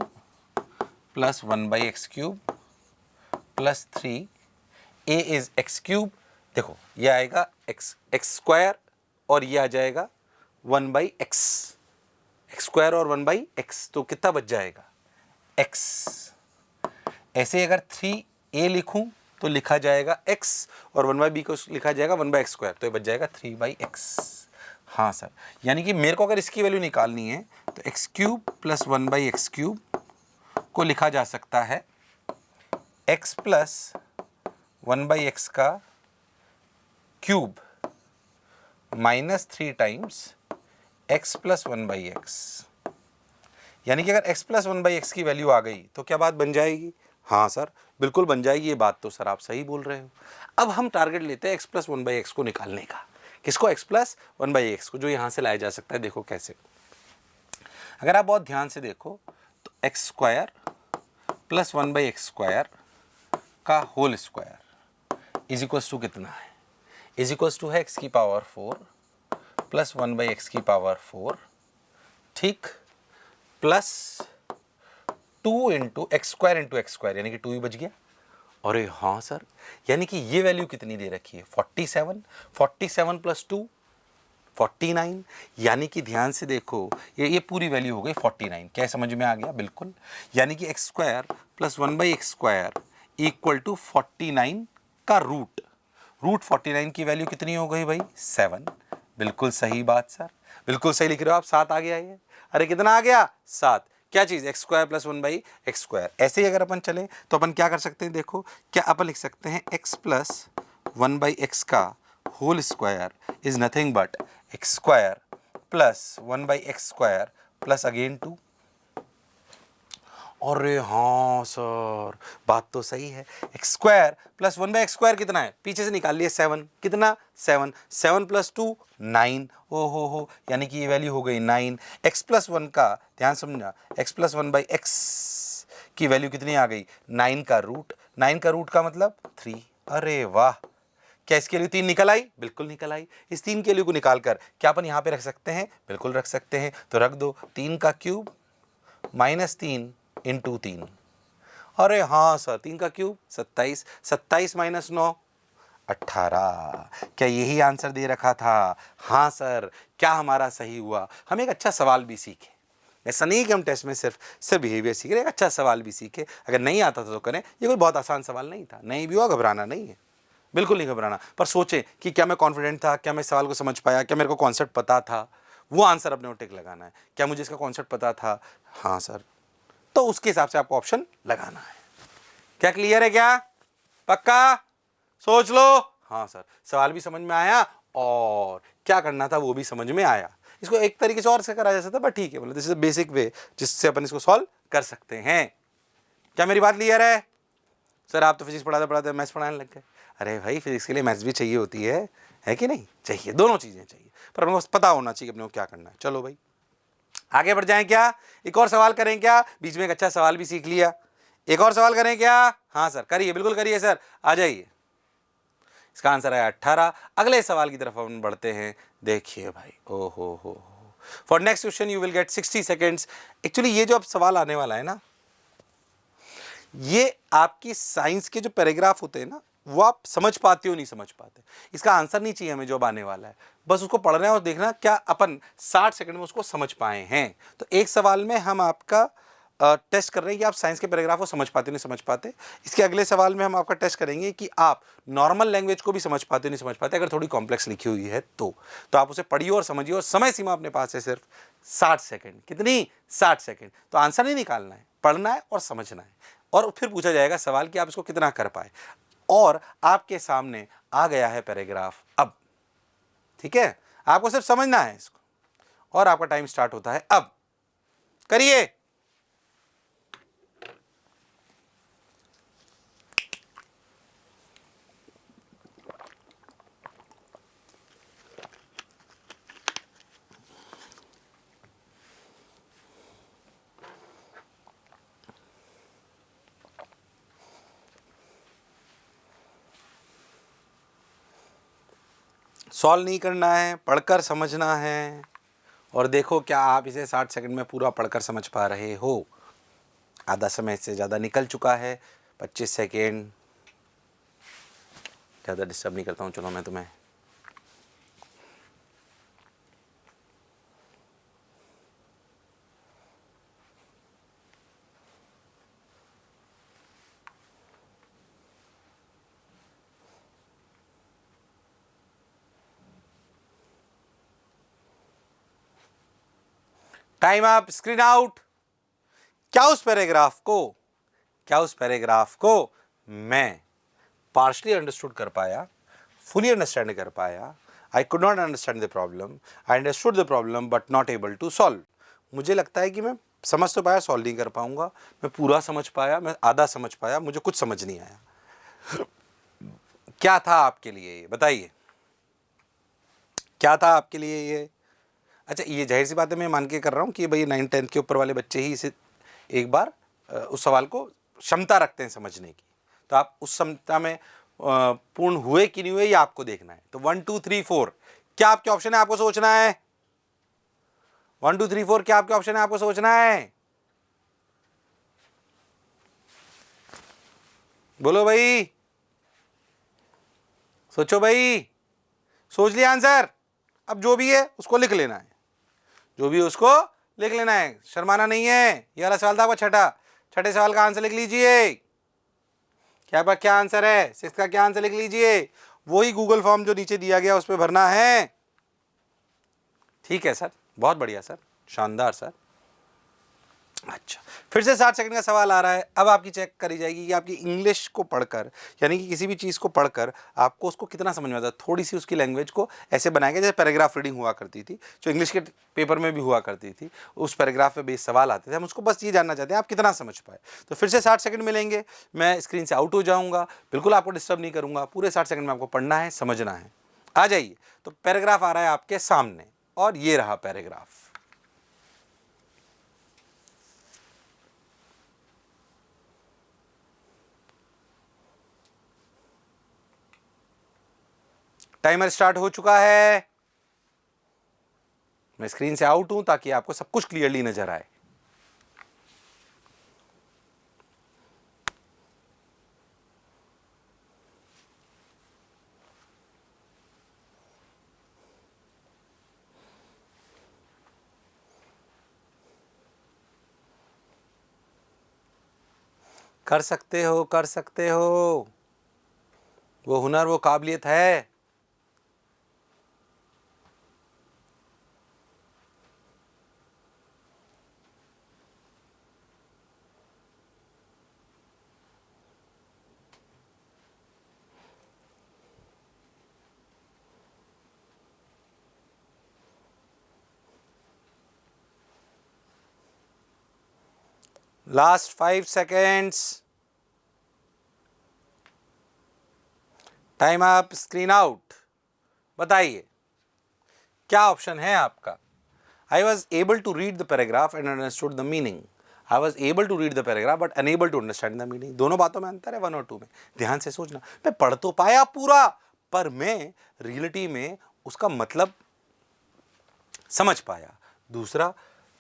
+ 1 by x³ + 3। a is x³ देखो ये आएगा एक्स स्क्वायर और ये आ जाएगा 1/x, एक्स स्क्वायर और 1/x, तो कितना बच जाएगा x। ऐसे अगर 3a लिखूं तो लिखा जाएगा x और 1/b को लिखा जाएगा 1/x स्क्वायर, तो ये बच जाएगा 3/x। हाँ सर, यानी कि मेरे को अगर इसकी वैल्यू निकालनी है तो x cube plus 1/x cube को लिखा जा सकता है x प्लस 1/x का cube minus 3 times x plus 1/x। यानी कि अगर x प्लस 1/x की वैल्यू आ गई तो क्या बात बन जाएगी? हाँ सर, बिल्कुल बन जाएगी, ये बात तो सर आप सही बोल रहे हो। अब हम टारगेट लेते हैं x प्लस 1/x को निकालने का। किसको? x प्लस 1/x को, जो यहाँ से लाया जा सकता है। देखो कैसे, अगर आप बहुत ध्यान से देखो तो x square plus 1/x square का whole square is equals to कितना है? इज इक्वल्स टू है x की पावर 4 प्लस 1/x की पावर 4, ठीक, plus 2 into x square into x square, यानी कि 2 ही बच गया। अरे हाँ सर, यानी कि ये वैल्यू कितनी दे रखी है? 47, 47 प्लस 2 49, यानी कि ध्यान से देखो ये पूरी वैल्यू हो गई 49। क्या समझ में आ गया? बिल्कुल, यानी कि x square plus 1/x square equal to 49 का रूट 49 की वैल्यू कितनी हो गई भाई? 7। बिल्कुल सही बात सर, बिल्कुल सही लिख रहे हो आप, 7 आ गया ये। अरे कितना आ गया? 7। क्या चीज़? X square plus 1/x square. ऐसे ही अगर अपन चलें तो अपन क्या कर सकते हैं? देखो क्या अपन लिख सकते हैं, x प्लस 1/x का whole square is nothing but x square plus 1/x square plus again 2। अरे हाँ सर, बात तो सही है। X square plus 1/x square कितना है? पीछे से निकाल लिए 7। कितना? 7। 7 प्लस 2 9। ओ हो, यानी कि ये वैल्यू हो गई 9। एक्स प्लस 1 का ध्यान समझना, एक्स प्लस 1/x की वैल्यू कितनी आ गई? 9 का रूट। 9 का रूट का मतलब 3। अरे वाह, क्या इसके लिए 3 निकल आई? बिल्कुल निकल आई। इस 3 के लिए को निकाल कर क्या अपन यहाँ पे रख सकते हैं? बिल्कुल रख सकते हैं। तो रख दो 3 का क्यूब माइनस 3 इंटू 3। अरे हाँ सर, 3 का क्यूब 27, 27 माइनस 9 18। क्या यही आंसर दे रखा था? हाँ सर, क्या हमारा सही हुआ? हम एक अच्छा सवाल भी सीखे। ऐसा नहीं कि हम टेस्ट में सिर्फ बिहेवियर सीख रहे, एक अच्छा सवाल भी सीखे। अगर नहीं आता था तो करें, ये कोई बहुत आसान सवाल नहीं था। नहीं भी हुआ घबराना नहीं है, बिल्कुल नहीं घबराना, पर सोचें कि क्या मैं कॉन्फिडेंट था, क्या मैं सवाल को समझ पाया, क्या मेरे को कॉन्सेप्ट पता था, वो आंसर अपने को टिक लगाना है। क्या मुझे इसका कॉन्सेप्ट पता था? हाँ सर, तो उसके हिसाब से आपको ऑप्शन लगाना है। क्या क्लियर है? क्या पक्का? सोच लो। हाँ सर, सवाल भी समझ में आया और क्या करना था वो भी समझ में आया। इसको एक तरीके से और से करा जा सकता है, बट ठीक है, बोले दिस इज बेसिक वे जिससे अपन इसको सॉल्व कर सकते हैं। क्या मेरी बात क्लियर है? सर आप तो फिजिक्स पढ़ाते पढ़ाते मैथ्स पढ़ाने लग गए। अरे भाई, फिजिक्स के लिए मैथ्स भी चाहिए होती है कि नहीं चाहिए? दोनों चीज़ें चाहिए, पर अपने को पता होना चाहिए अपने को क्या करना है। चलो भाई आगे बढ़ जाएं क्या? एक और सवाल करें क्या? बीच में एक अच्छा सवाल भी सीख लिया, एक और सवाल करें क्या? हाँ सर करिए, बिल्कुल करिए सर, आ जाइए। इसका आंसर है 18। अगले सवाल की तरफ हम बढ़ते हैं। देखिए भाई, ओ हो, for next question you will get 60 seconds. Actually ये जो अब सवाल आने वाला है ना, ये आपकी साइंस के जो पैराग्राफ होते हैं ना, वो आप समझ पाते हो नहीं समझ पाते। इसका आंसर नहीं चाहिए हमें जो अब आने वाला है, बस उसको पढ़ना है और देखना क्या अपन 60 सेकंड में उसको समझ पाए हैं। तो एक सवाल में हम आपका टेस्ट कर रहे हैं कि आप साइंस के पैराग्राफ को समझ पाते हो नहीं समझ पाते। इसके अगले सवाल में हम आपका टेस्ट करेंगे कि आप नॉर्मल लैंग्वेज को भी समझ पाते हो नहीं समझ पाते, अगर थोड़ी कॉम्प्लेक्स लिखी हुई है तो आप उसे पढ़िए और समझिए। और समय सीमा अपने पास है सिर्फ 60 सेकंड। कितनी? 60 सेकंड। तो आंसर नहीं निकालना है, पढ़ना है और समझना है, और फिर पूछा जाएगा सवाल कि आप इसको कितना कर पाए। और आपके सामने आ गया है पैराग्राफ अब, ठीक है? आपको सिर्फ समझना है इसको, और आपका टाइम स्टार्ट होता है अब। करिए। सॉल्व नहीं करना है, पढ़कर समझना है। और देखो क्या आप इसे 60 सेकंड में पूरा पढ़कर समझ पा रहे हो? आधा समय से ज़्यादा निकल चुका है, 25 सेकेंड। ज़्यादा डिस्टर्ब नहीं करता हूँ, चलो मैं तुम्हें टाइम अप, स्क्रीन आउट। क्या उस पैराग्राफ को मैं पार्शली अंडरस्टूड कर पाया, फुली अंडरस्टैंड कर पाया? I could not understand the problem, I understood the problem but not able to solve. मुझे लगता है कि मैं समझ तो पाया, सॉल्व नहीं कर पाऊंगा। मैं पूरा समझ पाया, मैं आधा समझ पाया, मुझे कुछ समझ नहीं आया। क्या था आपके लिए ये बताइए, क्या था आपके लिए ये? अच्छा, ये जाहिर सी बात है, मैं मान के कर रहा हूँ कि भाई 9th-10th के ऊपर वाले बच्चे ही इसे एक बार उस सवाल को क्षमता रखते हैं समझने की। तो आप उस क्षमता में पूर्ण हुए कि नहीं हुए ये आपको देखना है। तो 1 2 3 4 क्या आपके ऑप्शन है, आपको सोचना है। 1 2 3 4 क्या आपके ऑप्शन है, आपको सोचना है। बोलो भाई, सोचो भाई। सोच लिया आंसर? अब जो भी है उसको लिख लेना है, जो भी उसको लिख लेना है, शर्माना नहीं है। ये वाला सवाल था आपका छठे सवाल का आंसर लिख लीजिए। क्या आंसर है, 6 का क्या आंसर लिख लीजिए। वही गूगल फॉर्म जो नीचे दिया गया उस पर भरना है। ठीक है सर, बहुत बढ़िया सर, शानदार सर। अच्छा, फिर से 60 सेकंड का सवाल आ रहा है। अब आपकी चेक करी जाएगी कि आपकी इंग्लिश को पढ़कर, यानी कि किसी भी चीज़ को पढ़कर आपको उसको कितना समझ में आता है। थोड़ी सी उसकी लैंग्वेज को ऐसे बनाया गया जैसे पैराग्राफ रीडिंग हुआ करती थी, जो इंग्लिश के पेपर में भी हुआ करती थी। उस पैराग्राफ पे बेस सवाल आते थे, हम उसको बस ये जानना चाहते हैं आप कितना समझ पाए। तो फिर से 60 सेकंड मिलेंगे, मैं स्क्रीन से आउट हो जाऊँगा, बिल्कुल आपको डिस्टर्ब नहीं करूँगा। पूरे 60 सेकंड में आपको पढ़ना है, समझना है। आ जाइए। तो पैराग्राफ आ रहा है आपके सामने और ये रहा पैराग्राफ। टाइमर स्टार्ट हो चुका है। मैं स्क्रीन से आउट हूं ताकि आपको सब कुछ क्लियरली नजर आए। कर सकते हो, कर सकते हो, वो हुनर, वो काबिलियत है। Last 5 seconds. Time up, screen out. बताइए क्या ऑप्शन है आपका। I was able to read the paragraph and understood the meaning. I was able to read the paragraph but unable to understand the meaning. दोनों बातों में अंतर है, 1 और 2 में। ध्यान से सोचना, मैं पढ़ तो पाया पूरा, पर मैं रियलिटी में उसका मतलब समझ पाया। दूसरा,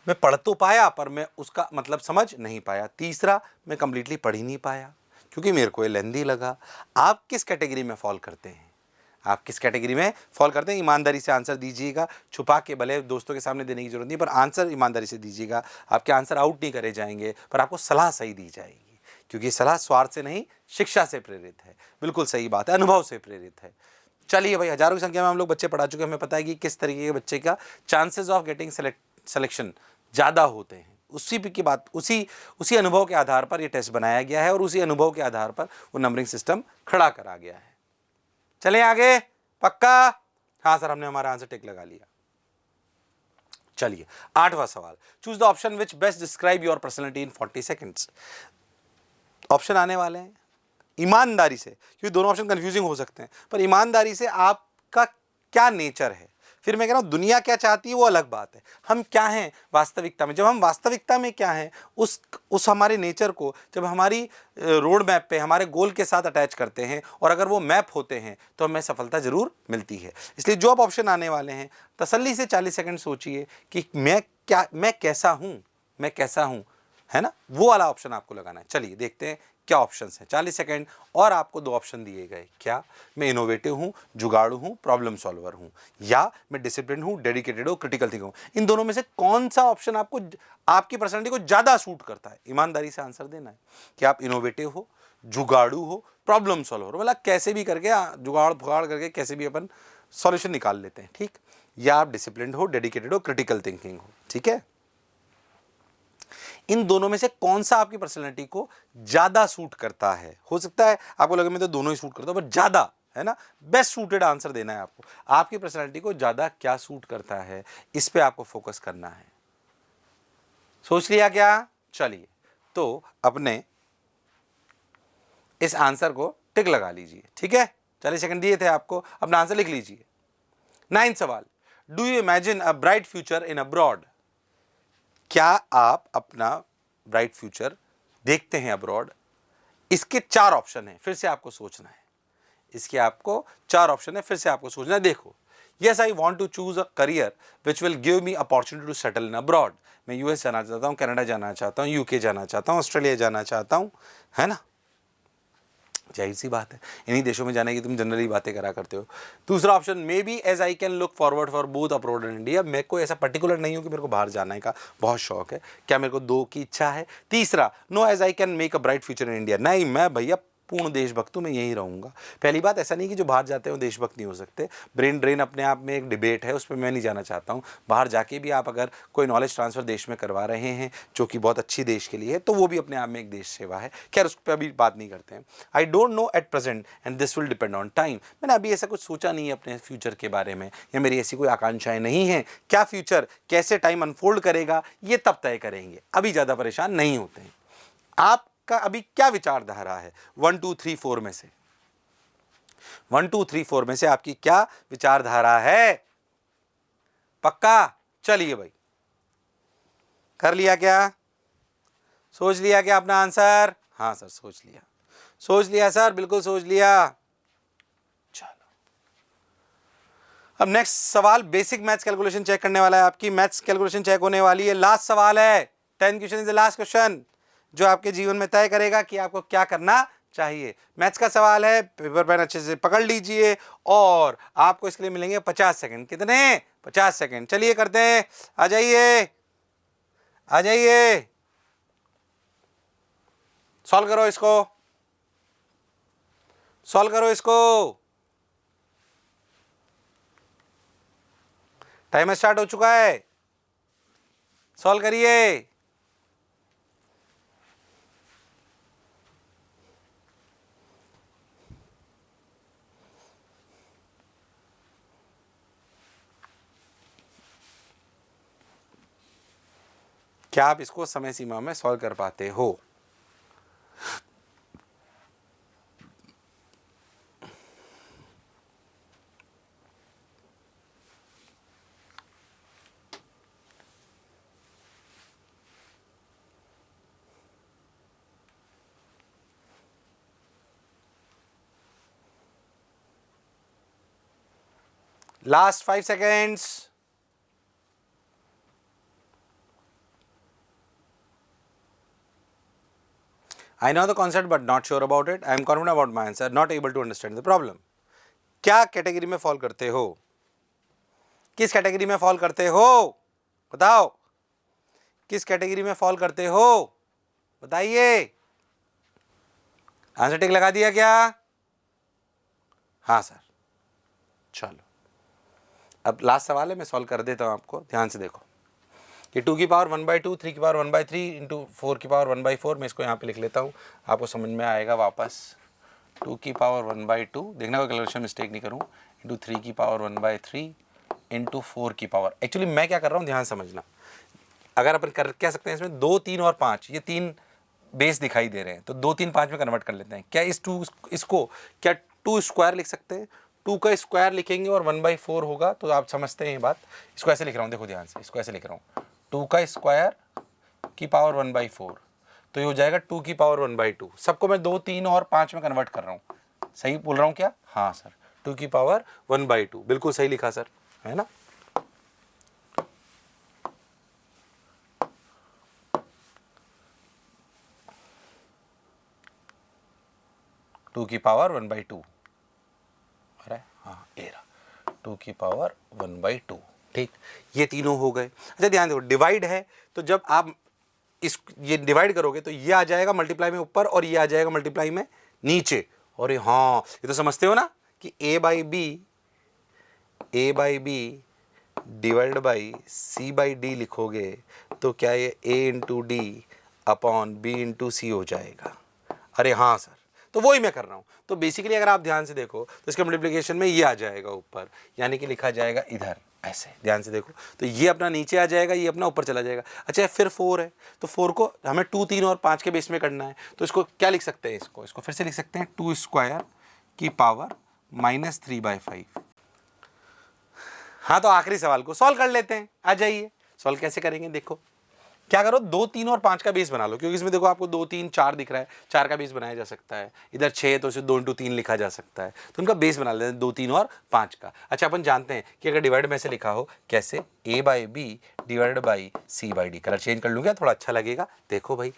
मैं पढ़ तो पाया पर मैं उसका मतलब समझ नहीं पाया। तीसरा, मैं कंप्लीटली पढ़ ही नहीं पाया क्योंकि मेरे को ये लेंदी लगा। आप किस कैटेगरी में फॉल करते हैं, आप किस कैटेगरी में फॉल करते हैं? ईमानदारी से आंसर दीजिएगा, छुपा के भले दोस्तों के सामने देने की जरूरत नहीं, पर आंसर ईमानदारी से दीजिएगा। आपके आंसर आउट नहीं करे जाएंगे, पर आपको सलाह सही दी जाएगी, क्योंकि सलाह स्वार्थ से नहीं, शिक्षा से प्रेरित है। बिल्कुल सही बात है, अनुभव से प्रेरित है। चलिए भाई, हजारों की संख्या में हम लोग बच्चे पढ़ा चुके हैं, हमें पता है कि किस तरीके के बच्चे का चांसेस ऑफ गेटिंग सिलेक्शन ज़्यादा होते हैं। उसी की बात, उसी अनुभव के आधार पर ये टेस्ट बनाया गया है और उसी अनुभव के आधार पर वो नंबरिंग सिस्टम खड़ा करा गया है। चले आगे, पक्का? हाँ सर, हमने हमारा आंसर टिक लगा लिया। चलिए, 8वां सवाल। Choose the option which best describe your personality in 40 seconds. Option आने वाले हैं, ईमानदारी से, क्योंकि दोनों ऑप्शन कंफ्यूजिंग हो सकते हैं, पर ईमानदारी से आपका क्या नेचर है। फिर मैं कह रहा हूं दुनिया क्या चाहती है वो अलग बात है, हम क्या हैं वास्तविकता में। जब हम वास्तविकता में क्या हैं, उस हमारे नेचर को जब हमारी रोड मैप पे हमारे गोल के साथ अटैच करते हैं, और अगर वो मैप होते हैं तो हमें सफलता जरूर मिलती है। इसलिए जो अब ऑप्शन आने वाले हैं, तसल्ली से 40 सेकंड सोचिए कि मैं कैसा हूं, मैं कैसा हूं। है ना, वो वाला ऑप्शन आपको लगाना है। चलिए देखते हैं क्या ऑप्शंस हैं। 40 सेकंड और आपको दो ऑप्शन दिए गए, क्या मैं इनोवेटिव हूँ, जुगाड़ू हूँ, प्रॉब्लम सॉल्वर हूँ, या मैं डिसिप्लिन हूँ, डेडिकेटेड हूँ, क्रिटिकल थिंकर हूँ। इन दोनों में से कौन सा ऑप्शन आपको आपकी पर्सनैलिटी को ज़्यादा सूट करता है? ईमानदारी से आंसर देना है कि आप इनोवेटिव हो, जुगाड़ू हो, प्रॉब्लम सॉल्वर हो, मतलब कैसे भी करके जुगाड़ फुगाड़ करके कैसे भी अपन सॉल्यूशन निकाल लेते हैं, ठीक, या आप डिसिप्लिन हो, डेडिकेटेड हो, क्रिटिकल थिंकिंग हो, ठीक है। इन दोनों में से कौन सा आपकी पर्सनैलिटी को ज्यादा सूट करता है? हो सकता है आपको लगे मैं तो दोनों ही सूट करता हूं, पर ज्यादा, है ना, बेस्ट सूटेड आंसर देना है आपको। आपकी पर्सनैलिटी को ज्यादा क्या सूट करता है, इस पे आपको फोकस करना है। सोच लिया क्या? चलिए तो अपने इस आंसर को टिक लगा लीजिए, ठीक है। 40 सेकंड दिए थे आपको, अपना आंसर लिख लीजिए। 9 सवाल, do you imagine a bright future in abroad? क्या आप अपना ब्राइट फ्यूचर देखते हैं अब्रॉड? इसके 4 ऑप्शन हैं, फिर से आपको सोचना है। इसके आपको 4 ऑप्शन है, फिर से आपको सोचना है। देखो, yes I want to choose a career which will give me opportunity to settle in abroad. मैं यूएस जाना चाहता हूँ, कनाडा जाना चाहता हूँ, यूके जाना चाहता हूँ, ऑस्ट्रेलिया जाना चाहता हूँ, है ना, जाहिर सी बात है, इन्हीं देशों में जाने की तुम जनरली बातें करा करते हो। दूसरा option, maybe as I can look forward for both abroad and India. मेरे को ऐसा पर्टिकुलर नहीं हो कि मेरे को बाहर जाने का बहुत शौक है, क्या मेरे को दो की इच्छा है। तीसरा, no as I can make a bright future in India. नहीं, मैं भैया पूर्ण देशभक्त हूँ, मैं यहीं रहूंगा। पहली बात, ऐसा नहीं कि जो बाहर जाते हैं वो देशभक्त नहीं हो सकते। ब्रेन ड्रेन अपने आप में एक डिबेट है, उस पर मैं नहीं जाना चाहता हूँ। बाहर जाके भी आप अगर कोई नॉलेज ट्रांसफर देश में करवा रहे हैं जो कि बहुत अच्छी देश के लिए है, तो वो भी अपने आप में एक देश सेवा है। खैर, उस पर अभी बात नहीं करते हैं। I don't know at present and this will depend on time. मैंने अभी ऐसा कुछ सोचा नहीं है अपने फ्यूचर के बारे में, या मेरी ऐसी कोई आकांक्षाएं नहीं हैं। क्या फ्यूचर कैसे टाइम अनफोल्ड करेगा ये तब तय करेंगे, अभी ज़्यादा परेशान नहीं होते हैं। आपका अभी क्या विचारधारा है 1 2 3 4 में से? 1 2 3 4 में से आपकी क्या विचारधारा है? पक्का? चलिए भाई, कर लिया क्या? सोच लिया क्या अपना आंसर? हाँ सर, सोच लिया, सोच लिया सर, बिल्कुल सोच लिया। चलो, अब नेक्स्ट सवाल बेसिक मैथ्स कैलकुलेशन चेक करने वाला है। आपकी मैथ्स कैलकुलेशन चेक होने वाली है। लास्ट सवाल है, 10 question is the last question, जो आपके जीवन में तय करेगा कि आपको क्या करना चाहिए। मैथ्स का सवाल है, पेपर पेन अच्छे से पकड़ लीजिए, और आपको इसके लिए मिलेंगे 50 सेकंड। कितने? 50 सेकंड। चलिए करते हैं, आ जाइए, आ जाइए, सॉल्व करो इसको, सॉल्व करो इसको। टाइमर स्टार्ट हो चुका है, सॉल्व करिए। क्या आप इसको समय सीमा में सॉल्व कर पाते हो? Last 5 seconds. I know the concept but not sure about it. I am confident about my answer. Not able to understand the problem. क्या कैटेगरी में फॉल करते हो? किस कैटेगरी में फॉल करते हो? बताओ, किस कैटेगरी में फॉल करते हो? बताइए। आंसर टिक लगा दिया क्या? हाँ सर। चलो, अब लास्ट सवाल है, मैं सॉल्व कर देता हूं आपको, ध्यान से देखो। कि 2 की पावर 1/2, 3 की पावर 1/3 इंटू 4 की पावर 1/4, मैं इसको यहाँ पे लिख लेता हूँ, आपको समझ में आएगा वापस। 2 की पावर 1/2, देखना कोई कैलकुलेशन मिस्टेक नहीं करूँ, इंटू 3 की पावर 1/3 इंटू 4 की पावर। एक्चुअली मैं क्या कर रहा हूँ, ध्यान समझना। अगर अपन कर क्या सकते हैं इसमें, 2 3 और 5, ये 3 बेस दिखाई दे रहे हैं, तो 2 3 5 में कन्वर्ट कर लेते हैं। क्या इसको क्या 2 स्क्वायर लिख सकते हैं? 2 का स्क्वायर लिखेंगे और 1/4 होगा, तो आप समझते हैं ये बात। इसको ऐसे लिख रहा हूँ, देखो ध्यान से, इसको ऐसे लिख रहा हूँ, 2 का स्क्वायर की पावर 1/4, तो ये हो जाएगा 2 की पावर 1/2। सबको मैं 2 3 और 5 में कन्वर्ट कर रहा हूँ। सही बोल रहा हूँ क्या? हाँ सर, 2 की पावर 1/2, बिल्कुल सही लिखा सर, है ना। 2 की पावर 1/2, अरे हाँ ये रहा 2 की पावर 1/2, ठीक। ये तीनों हो गए। अच्छा ध्यान दो, डिवाइड है तो जब आप ये डिवाइड करोगे तो ये आ जाएगा मल्टीप्लाई में ऊपर और ये आ जाएगा मल्टीप्लाई में नीचे। और हाँ ये तो समझते हो ना कि a by B divide by c by d लिखोगे तो क्या ये a into d upon b into c हो जाएगा। अरे हाँ सर, तो वही मैं कर रहा हूँ। तो बेसिकली अगर आप ध्यान से देखो तो इसके मल्टीप्लिकेशन में ये आ जाएगा ऊपर, यानी कि लिखा जाएगा इधर ऐसे। ध्यान से देखो तो ये अपना नीचे आ जाएगा, ये अपना ऊपर चला जाएगा। अच्छा फिर 4 है तो 4 को हमें 2, 3 और 5 के बेस में करना है, तो इसको क्या लिख सकते हैं, इसको फिर से लिख सकते हैं 2 स्क्वायर की पावर -3/5। हाँ तो आखिरी सवाल को सॉल्व कर लेते हैं, आ जाइए। सॉल्व कैसे करेंगे, देखो क्या करो, 2, 3 और 5 का बेस बना लो, क्योंकि इसमें देखो आपको 2, 3, 4 दिख रहा है, 4 का बेस बनाया जा सकता है। इधर 6 तो उसे 2 इंटू 3 लिखा जा सकता है, तो उनका बेस बना लेते हैं 2, 3 और 5 का। अच्छा अपन जानते हैं कि अगर डिवाइड में से लिखा हो कैसे, a by B divide by C by D. Colour change कर लूँगा थोड़ा अच्छा लगेगा। देखो भाई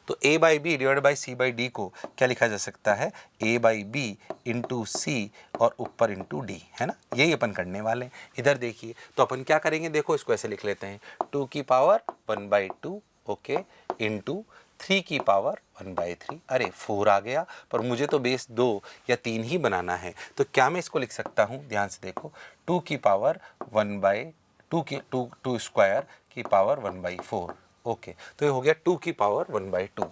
तो a by B divide by C by D को क्या लिखा जा सकता है, a by B into C और ऊपर इंटू डी, है ना। यही अपन करने वाले हैं। इधर देखिए तो अपन क्या करेंगे, देखो इसको ऐसे लिख लेते हैं 2 की पावर 1/2 ओके इंटू 3 की पावर 1/3। अरे 4 आ गया, पर मुझे तो बेस 2 या 3 ही बनाना है, तो क्या मैं इसको लिख सकता हूँ, ध्यान से देखो 2 की पावर 2 स्क्वायर की पावर 1/4 ओके। तो ये हो गया 2 की पावर 1/2,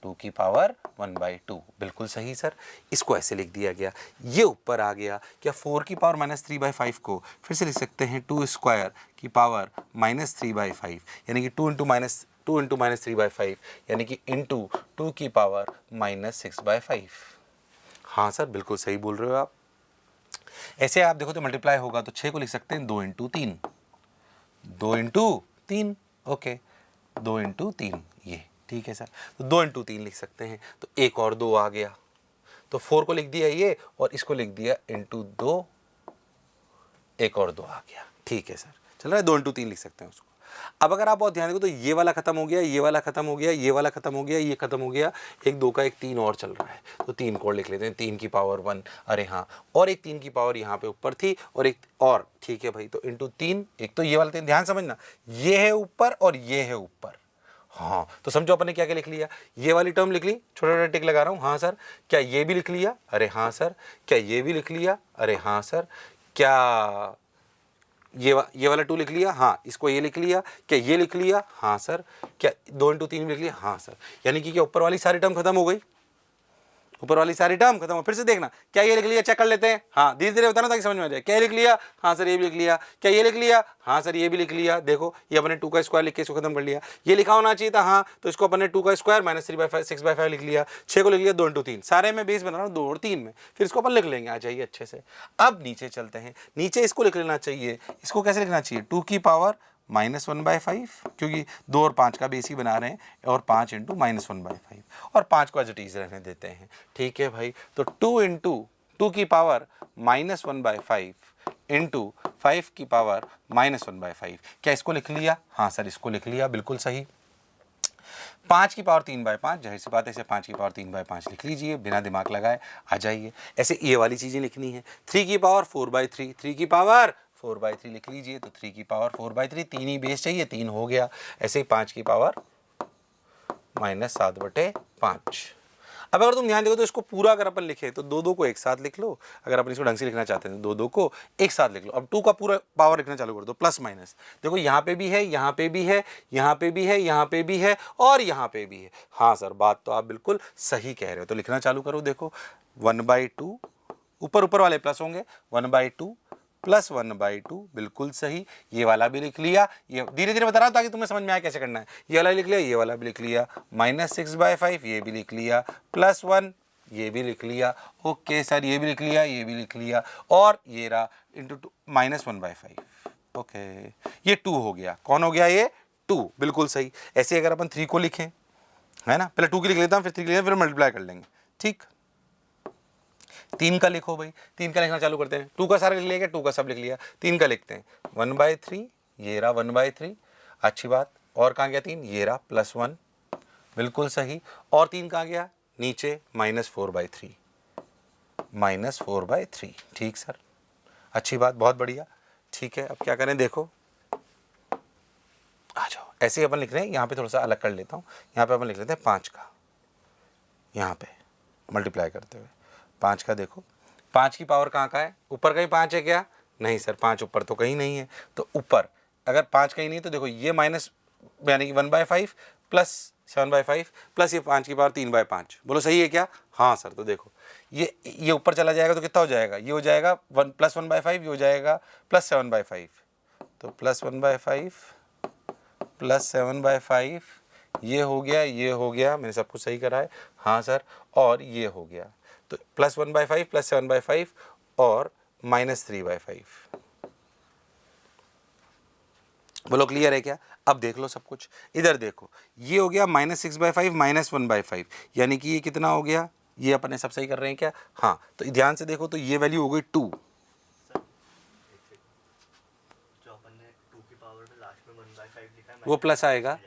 2 की पावर 1/2 बिल्कुल सही सर। इसको ऐसे लिख दिया गया, ये ऊपर आ गया। क्या 4 की पावर -3/5 को फिर से लिख सकते हैं 2 स्क्वायर की पावर -3/5, यानी कि 2 इंटू -3/5 यानी कि इंटू 2 की पावर -6/5। हाँ सर बिल्कुल सही बोल रहे हो आप। ऐसे आप देखो तो मल्टीप्लाई होगा तो 6 को लिख सकते हैं 2 इंटू 3, 2 इंटू 3 ओके, 2 इंटू 3 ये ठीक है सर। तो 2 इंटू 3 लिख सकते हैं, तो एक और 2 आ गया, तो 4 को लिख दिया ये और इसको लिख दिया इंटू 2, एक और 2 आ गया, ठीक है सर। चल रहा है, 2 इंटू 3 लिख सकते हैं उसको। अब अगर आप बहुत ध्यान देखो तो ये वाला खत्म हो गया, ये वाला खत्म हो गया, ये वाला खत्म हो गया, ये खत्म हो गया, एक 2 का एक 3 और चल रहा है, तो 3 को लिख लेते हैं 3 की पावर 1। अरे हाँ, और एक 3 की पावर यहाँ पे ऊपर थी और एक और, ठीक है भाई, तो इंटू 3, एक तो ये वाला 3, ध्यान समझना ये है ऊपर और ये है ऊपर। हाँ तो समझो अपन ने क्या क्या लिख लिया, ये वाली टर्म लिख ली, छोटा छोटा टिक लगा रहा हूँ, हाँ सर। क्या ये भी लिख लिया, अरे हाँ सर। क्या ये भी लिख लिया, अरे हाँ सर। क्या ये वाला 2 लिख लिया, हाँ। इसको ये लिख लिया, क्या ये लिख लिया, हाँ सर। क्या 2 इंटू 3 लिख लिया, हाँ सर। यानी कि क्या ऊपर वाली सारी टर्म खत्म हो गई, ऊपर वाली सारी टर्म खत्म हो। फिर से देखना, क्या ये लिख लिया, चेक कर लेते हैं, हाँ धीरे धीरे बताना ताकि समझ में आ जाए। क्या लिख लिया, हाँ सर ये भी लिख लिया। क्या ये लिख लिया, हाँ सर ये भी लिख लिया। देखो ये अपने 2 का स्क्वायर लिख के इसको खत्म कर लिया। ये लिखा होना चाहिए था, हाँ, तो इसको अपने 2 का स्क्वायर -3/5 6/5 लिख लिया। 6 को लिख लिया 2 इंटू 3, सारे में बेस बना रहा हूँ 2 और 3 में, फिर इसको अपन लिख लेंगे, आ जाइए अच्छे से। अब नीचे चलते हैं, नीचे इसको लिख लेना चाहिए, इसको कैसे लिखना चाहिए, 2 की पावर -1/5, क्योंकि 2 और 5 का बेस ही बना रहे हैं, और 5 इंटू -1/5 और 5 को एज इट इज रहने देते हैं, ठीक है भाई। तो 2 इंटू 2 की पावर -1/5 इंटू 5 की पावर -1/5। क्या इसको लिख लिया, हाँ सर इसको लिख लिया, बिल्कुल सही। 5 की पावर 3/5, जाहिर सी बात है इसे 5 की पावर 3/5 लिख लीजिए बिना दिमाग लगाए, आ जाइए। ऐसे ये वाली चीज़ें लिखनी है। 3 की पावर 4/3, 3 की पावर 4/3 लिख लीजिए, तो 3 की पावर 4/3, 3 ही बेस चाहिए, 3 हो गया। ऐसे ही 5 की पावर -7/5। अब अगर तुम ध्यान देखो तो इसको पूरा अगर अपन लिखे तो 2 को एक साथ लिख लो, अगर अपन इसको ढंग से लिखना चाहते हैं तो 2 को एक साथ लिख लो। अब 2 का पूरा पावर लिखना चालू कर दो, प्लस माइनस। देखो यहाँ पे भी है, यहाँ पे भी है, यहाँ पे भी है, यहाँ पे भी है और यहाँ पे भी है। हाँ सर बात तो आप बिल्कुल सही कह रहे हो, तो लिखना चालू करो। देखो 1/2, ऊपर वाले प्लस होंगे, 1/2 प्लस 1/2 बिल्कुल सही। ये वाला भी लिख लिया, ये धीरे धीरे बता रहा हूँ ताकि तुम्हें समझ में आए कैसे करना है। ये वाला लिख लिया, ये वाला भी लिख लिया, -6/5 ये भी लिख लिया, +1 ये भी लिख लिया, ओके सर ये भी लिख लिया, ये भी लिख लिया, और ये रहा इंटू -1/5 ओके। ये 2 हो गया, कौन हो गया ये 2, बिल्कुल सही। ऐसे अगर अपन 3 को लिखें, है ना, पहले 2 की लिख लेता हूँ, फिर 3 की लिख लेता हूँ, फिर मल्टीप्लाई कर लेंगे, ठीक। 3 का लिखो भाई, 3 का लिखना चालू करते हैं। 2 का सारा लिख लिया, 2 का सब लिख लिया, 3 का लिखते हैं 1/3, ये रहा 1/3, अच्छी बात। और कहाँ गया 3, ये रहा +1, बिल्कुल सही। और 3 कहाँ गया, नीचे -4/3, -4/3। ठीक सर, अच्छी बात, बहुत बढ़िया। ठीक है, अब क्या करें, देखो आ जाओ, ऐसे ही अपन लिख रहे हैं। यहाँ पे थोड़ा सा अलग कर लेता हूँ। यहाँ पे अपन लिख लेते हैं 5 का, यहाँ पे मल्टीप्लाई करते हुए 5 का। देखो 5 की पावर कहाँ है, ऊपर कहीं 5 है क्या? नहीं सर, 5 ऊपर तो कहीं नहीं है। तो ऊपर अगर 5 कहीं नहीं है तो देखो ये माइनस यानी कि 1/5 प्लस 7/5 प्लस ये 5 की पावर 3/5। बोलो सही है क्या? हाँ सर। तो देखो ये ऊपर चला जाएगा तो कितना हो जाएगा? ये हो जाएगा 1 + 1/5, ये हो जाएगा प्लस 7/5। तो प्लस 1/5 प्लस 7/5 ये हो गया, ये हो गया। मैंने सब कुछ सही करा है? हाँ सर। और ये हो गया, तो प्लस 1/5 प्लस 7/5 और -3/5। बोलो क्लियर है क्या? अब देख लो सब कुछ, इधर देखो, ये हो गया -6/5 -1/5, यानी कि ये कितना हो गया? ये अपने सब सही कर रहे हैं क्या? हाँ। तो ध्यान से देखो, तो ये वैल्यू हो गई 2। वो प्लस आएगा,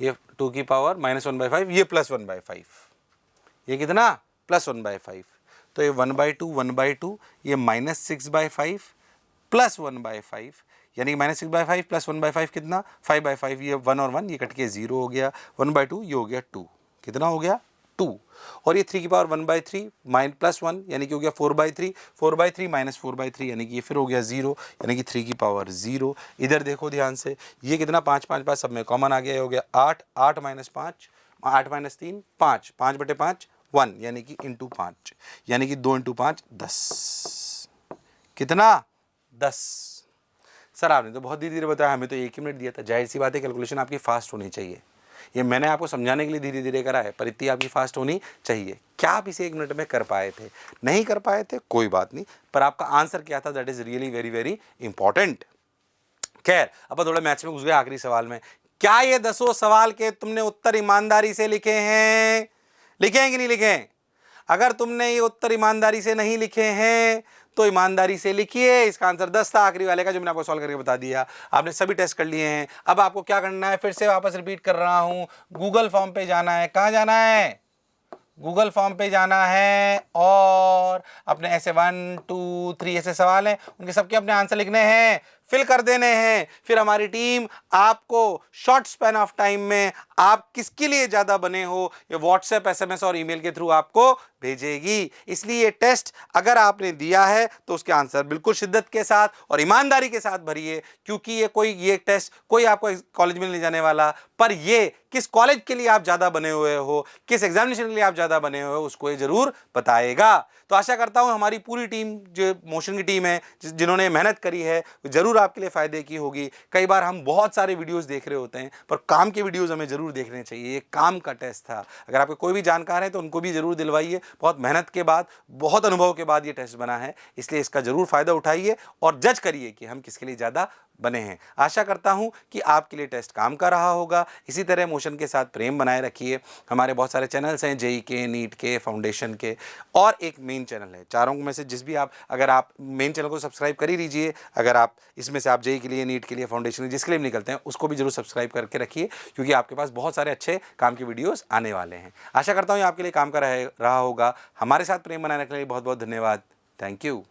ये 2 की पावर -1/5, ये प्लस 1/5, ये कितना? प्लस 1/5। तो ये 1/2 1/2, ये -6/5 प्लस 1/5, यानी कि -6/5 प्लस 1/5 कितना? 5/5। ये 1 और 1 ये कट के 0 हो गया। 1/2 ये हो गया 2। कितना हो गया? 2। और ये 3 की पावर 1/3 प्लस 1 यानी कि हो गया 4/3। 4/3 -4/3 यानी कि ये फिर हो गया 0, यानी कि 3 की पावर 0। इधर देखो ध्यान से, ये कितना? 5 5 5 सब में कॉमन आ गया, ये हो गया 8। 8 - 5, 8 - 3 5, 5/5 1, यानी कि इंटू 5, यानी कि 2 × 5 10। कितना? 10। सर आपने तो बहुत धीरे धीरे बताया, हमें तो 1 ही मिनट दिया था। जाहिर सी बात है कैलकुलेशन आपकी फास्ट होनी चाहिए। ये मैंने आपको समझाने के लिए धीरे धीरे करा है, पर इतनी आपकी फास्ट होनी चाहिए। क्या आप इसे 1 मिनट में कर पाए थे? नहीं कर पाए थे, कोई बात नहीं, पर आपका आंसर क्या था, that is really very very important. खैर, अब थोड़ा मैथ्स में घुस गए आखिरी सवाल में। क्या ये 10 सवाल के तुमने उत्तर ईमानदारी से लिखे हैं? लिखे हैं कि नहीं लिखे हैं? अगर तुमने ये उत्तर ईमानदारी से नहीं लिखे हैं तो ईमानदारी से लिखिए। इसका आंसर 10 था आखिरी वाले का, जो मैंने आपको सॉल्व करके बता दिया। आपने सभी टेस्ट कर लिए हैं। अब आपको क्या करना है, फिर से वापस रिपीट कर रहा हूं, गूगल फॉर्म पे जाना है। कहां जाना है? गूगल फॉर्म पे जाना है, और अपने ऐसे 1 2 3 ऐसे सवाल हैं, उनके सबके अपने आंसर लिखने हैं, फिल कर देने हैं। फिर हमारी टीम आपको शॉर्ट स्पैन ऑफ टाइम में आप किसके लिए ज्यादा बने हो ये व्हाट्सएप, SMS और ईमेल के थ्रू आपको भेजेगी। इसलिए ये टेस्ट अगर आपने दिया है तो उसके आंसर बिल्कुल शिद्दत के साथ और ईमानदारी के साथ भरिए, क्योंकि ये टेस्ट कोई आपको कॉलेज में नहीं जाने वाला, पर ये किस कॉलेज के लिए आप ज्यादा बने हुए हो, किस एग्जामिनेशन के लिए आप ज्यादा बने हुए हो, उसको ये जरूर बताएगा। तो आशा करता हूं हमारी पूरी टीम, जो मोशन की टीम है, जिन्होंने मेहनत करी है, जरूर आपके लिए फायदे की होगी। कई बार हम बहुत सारे वीडियोस देख रहे होते हैं, पर काम के वीडियोस हमें जरूर देखने चाहिए। ये काम का टेस्ट था। अगर आपके कोई भी जानकार है तो उनको भी जरूर दिलवाइए। बहुत मेहनत के बाद, बहुत अनुभव के बाद ये टेस्ट बना है, इसलिए इसका जरूर फायदा उठाइए और जज करिए कि हम किसके लिए ज्यादा बने हैं। आशा करता हूं कि आपके लिए टेस्ट काम कर रहा होगा। इसी तरह मोशन के साथ प्रेम बनाए रखिए। हमारे बहुत सारे चैनल्स हैं, जेई के, नीट के, फाउंडेशन के, और एक मेन चैनल है। चारों में से जिस भी आप, अगर आप मेन चैनल को सब्सक्राइब कर ही लीजिए, अगर आप इसमें से आप जेई के लिए, नीट के लिए, फाउंडेशन के लिए, जिसके लिए भी निकलते हैं, उसको भी जरूर सब्सक्राइब करके रखिए, क्योंकि आपके पास बहुत सारे अच्छे काम के वीडियोस आने वाले हैं। आशा करता हूँ ये आपके लिए काम कर रहा होगा। हमारे साथ प्रेम बनाए रखने के लिए बहुत बहुत धन्यवाद। Thank you.